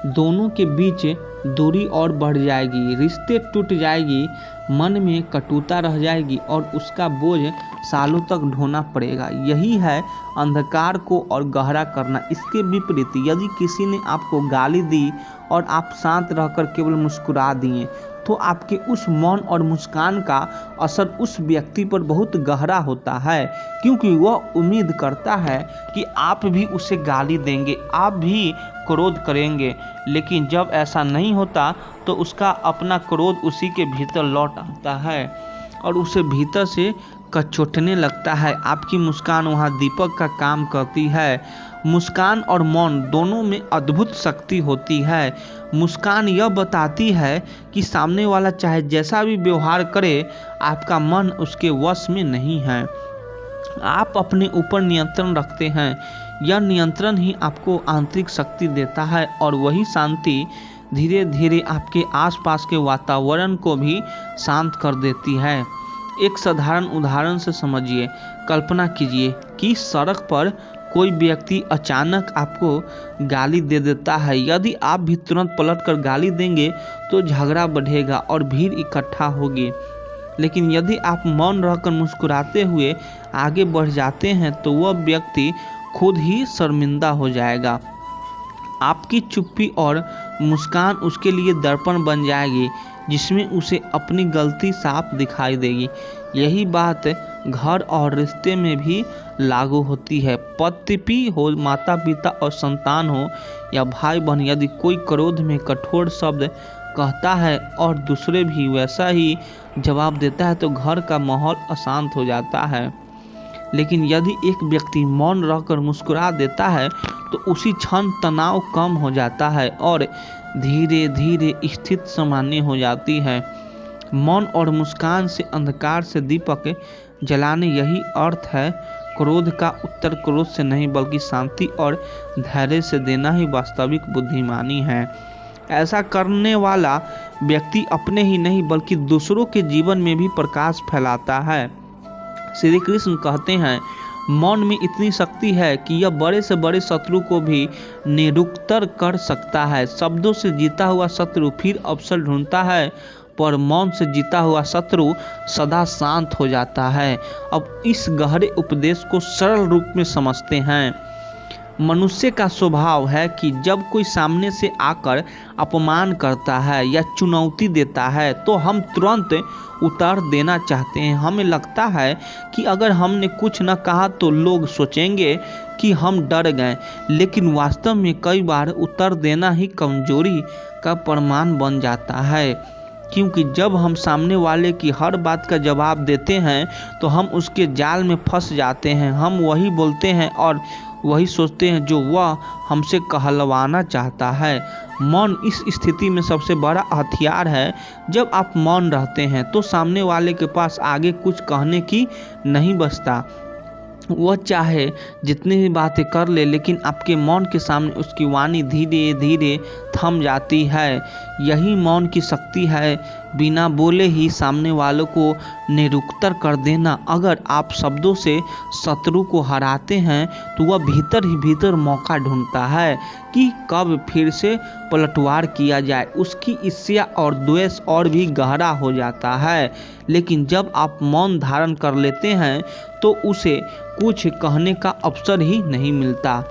दोनों के बीच दूरी और बढ़ जाएगी, रिश्ते टूट जाएगी, मन में कटुता रह जाएगी और उसका बोझ सालों तक ढोना पड़ेगा। यही है अंधकार को और गहरा करना। इसके विपरीत यदि किसी ने आपको गाली दी और आप शांत रहकर केवल मुस्कुरा दिए तो आपके उस मौन और मुस्कान का असर उस व्यक्ति पर बहुत गहरा होता है, क्योंकि वह उम्मीद करता है कि आप भी उसे गाली देंगे, आप भी क्रोध करेंगे। लेकिन जब ऐसा नहीं होता तो उसका अपना क्रोध उसी के भीतर लौट आता है और उसे भीतर से कचोटने लगता है। आपकी मुस्कान वहाँ दीपक का काम करती है। मुस्कान और मौन दोनों में अद्भुत शक्ति होती है। मुस्कान यह बताती है कि सामने वाला चाहे जैसा भी व्यवहार करे, आपका मन उसके वश में नहीं है। आप अपने ऊपर नियंत्रण रखते हैं। यह नियंत्रण ही आपको आंतरिक शक्ति देता है और वही शांति धीरे धीरे आपके आसपास के वातावरण को भी शांत कर देती है। एक साधारण उदाहरण से समझिए। कल्पना कीजिए कि सड़क पर कोई व्यक्ति अचानक आपको गाली दे देता है। यदि आप भी तुरंत पलटकर गाली देंगे तो झगड़ा बढ़ेगा और भीड़ इकट्ठा होगी। लेकिन यदि आप मौन रहकर मुस्कुराते हुए आगे बढ़ जाते हैं तो वह व्यक्ति खुद ही शर्मिंदा हो जाएगा। आपकी चुप्पी और मुस्कान उसके लिए दर्पण बन जाएगी जिसमें उसे अपनी गलती साफ दिखाई देगी। यही बात घर और रिश्ते में भी लागू होती है। पति हो, माता पिता और संतान हो या भाई बहन, यदि कोई क्रोध में कठोर शब्द कहता है और दूसरे भी वैसा ही जवाब देता है तो घर का माहौल अशांत हो जाता है। लेकिन यदि एक व्यक्ति मौन रहकर मुस्कुरा देता है तो उसी क्षण तनाव कम हो जाता है और धीरे धीरे स्थिति सामान्य हो जाती है। मौन और मुस्कान से अंधकार से दीपक जलाने, यही अर्थ है। क्रोध का उत्तर क्रोध से नहीं बल्कि शांति और धैर्य से देना ही वास्तविक बुद्धिमानी है। ऐसा करने वाला व्यक्ति अपने ही नहीं बल्कि दूसरों के जीवन में भी प्रकाश फैलाता है। श्री कृष्ण कहते हैं, मौन में इतनी शक्ति है कि यह बड़े से बड़े शत्रु को भी निरुत्तर कर सकता है। शब्दों से जीता हुआ शत्रु फिर अवसर ढूंढता है, पर मौन से जीता हुआ शत्रु सदा शांत हो जाता है। अब इस गहरे उपदेश को सरल रूप में समझते हैं। मनुष्य का स्वभाव है कि जब कोई सामने से आकर अपमान करता है या चुनौती देता है तो हम तुरंत उत्तर देना चाहते हैं। हमें लगता है कि अगर हमने कुछ न कहा तो लोग सोचेंगे कि हम डर गए, लेकिन वास्तव में कई बार उत्तर देना ही कमजोरी का प्रमाण बन जाता है। क्योंकि जब हम सामने वाले की हर बात का जवाब देते हैं तो हम उसके जाल में फंस जाते हैं। हम वही बोलते हैं और वही सोचते हैं जो वह हमसे कहलवाना चाहता है। मौन इस स्थिति में सबसे बड़ा हथियार है। जब आप मौन रहते हैं तो सामने वाले के पास आगे कुछ कहने की नहीं बचता। वह चाहे जितनी भी बातें कर ले, लेकिन आपके मौन के सामने उसकी वाणी धीरे धीरे थम जाती है। यही मौन की शक्ति है, बिना बोले ही सामने वालों को निरुत्तर कर देना। अगर आप शब्दों से शत्रु को हराते हैं तो वह भीतर ही भीतर मौका ढूंढता है कि कब फिर से पलटवार किया जाए। उसकी ईर्ष्या और द्वेष और भी गहरा हो जाता है। लेकिन जब आप मौन धारण कर लेते हैं तो उसे कुछ कहने का अवसर ही नहीं मिलता।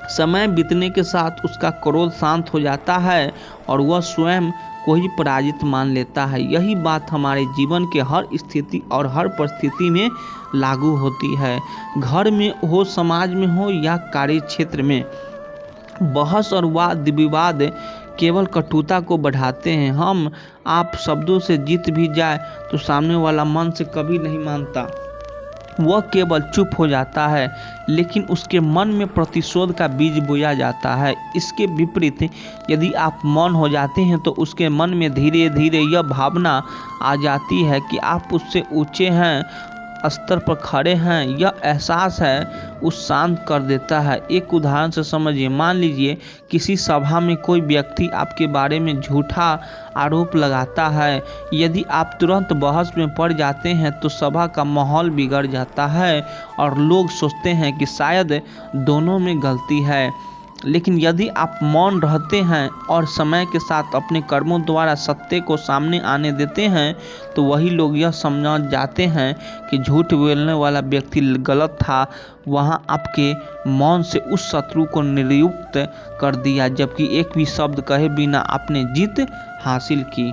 समय बीतने के साथ उसका क्रोध शांत हो जाता है और वह स्वयं को ही पराजित मान लेता है। यही बात हमारे जीवन के हर स्थिति और हर परिस्थिति में लागू होती है। घर में हो, समाज में हो या कार्य क्षेत्र में, बहस और वाद विवाद केवल कटुता को बढ़ाते हैं। हम आप शब्दों से जीत भी जाए तो सामने वाला मन से कभी नहीं मानता, वह केवल चुप हो जाता है, लेकिन उसके मन में प्रतिशोध का बीज बोया जाता है। इसके विपरीत यदि आप मौन हो जाते हैं तो उसके मन में धीरे धीरे यह भावना आ जाती है कि आप उससे ऊंचे हैं, स्तर पर खड़े हैं। यह एहसास है उस शांत कर देता है। एक उदाहरण से समझिए। मान लीजिए किसी सभा में कोई व्यक्ति आपके बारे में झूठा आरोप लगाता है। यदि आप तुरंत बहस में पड़ जाते हैं तो सभा का माहौल बिगड़ जाता है और लोग सोचते हैं कि शायद दोनों में गलती है। लेकिन यदि आप मौन रहते हैं और समय के साथ अपने कर्मों द्वारा सत्य को सामने आने देते हैं तो वही लोग यह समझ जाते हैं कि झूठ बोलने वाला व्यक्ति गलत था। वहां आपके मौन से उस शत्रु को निरुक्त कर दिया, जबकि एक भी शब्द कहे बिना आपने जीत हासिल की।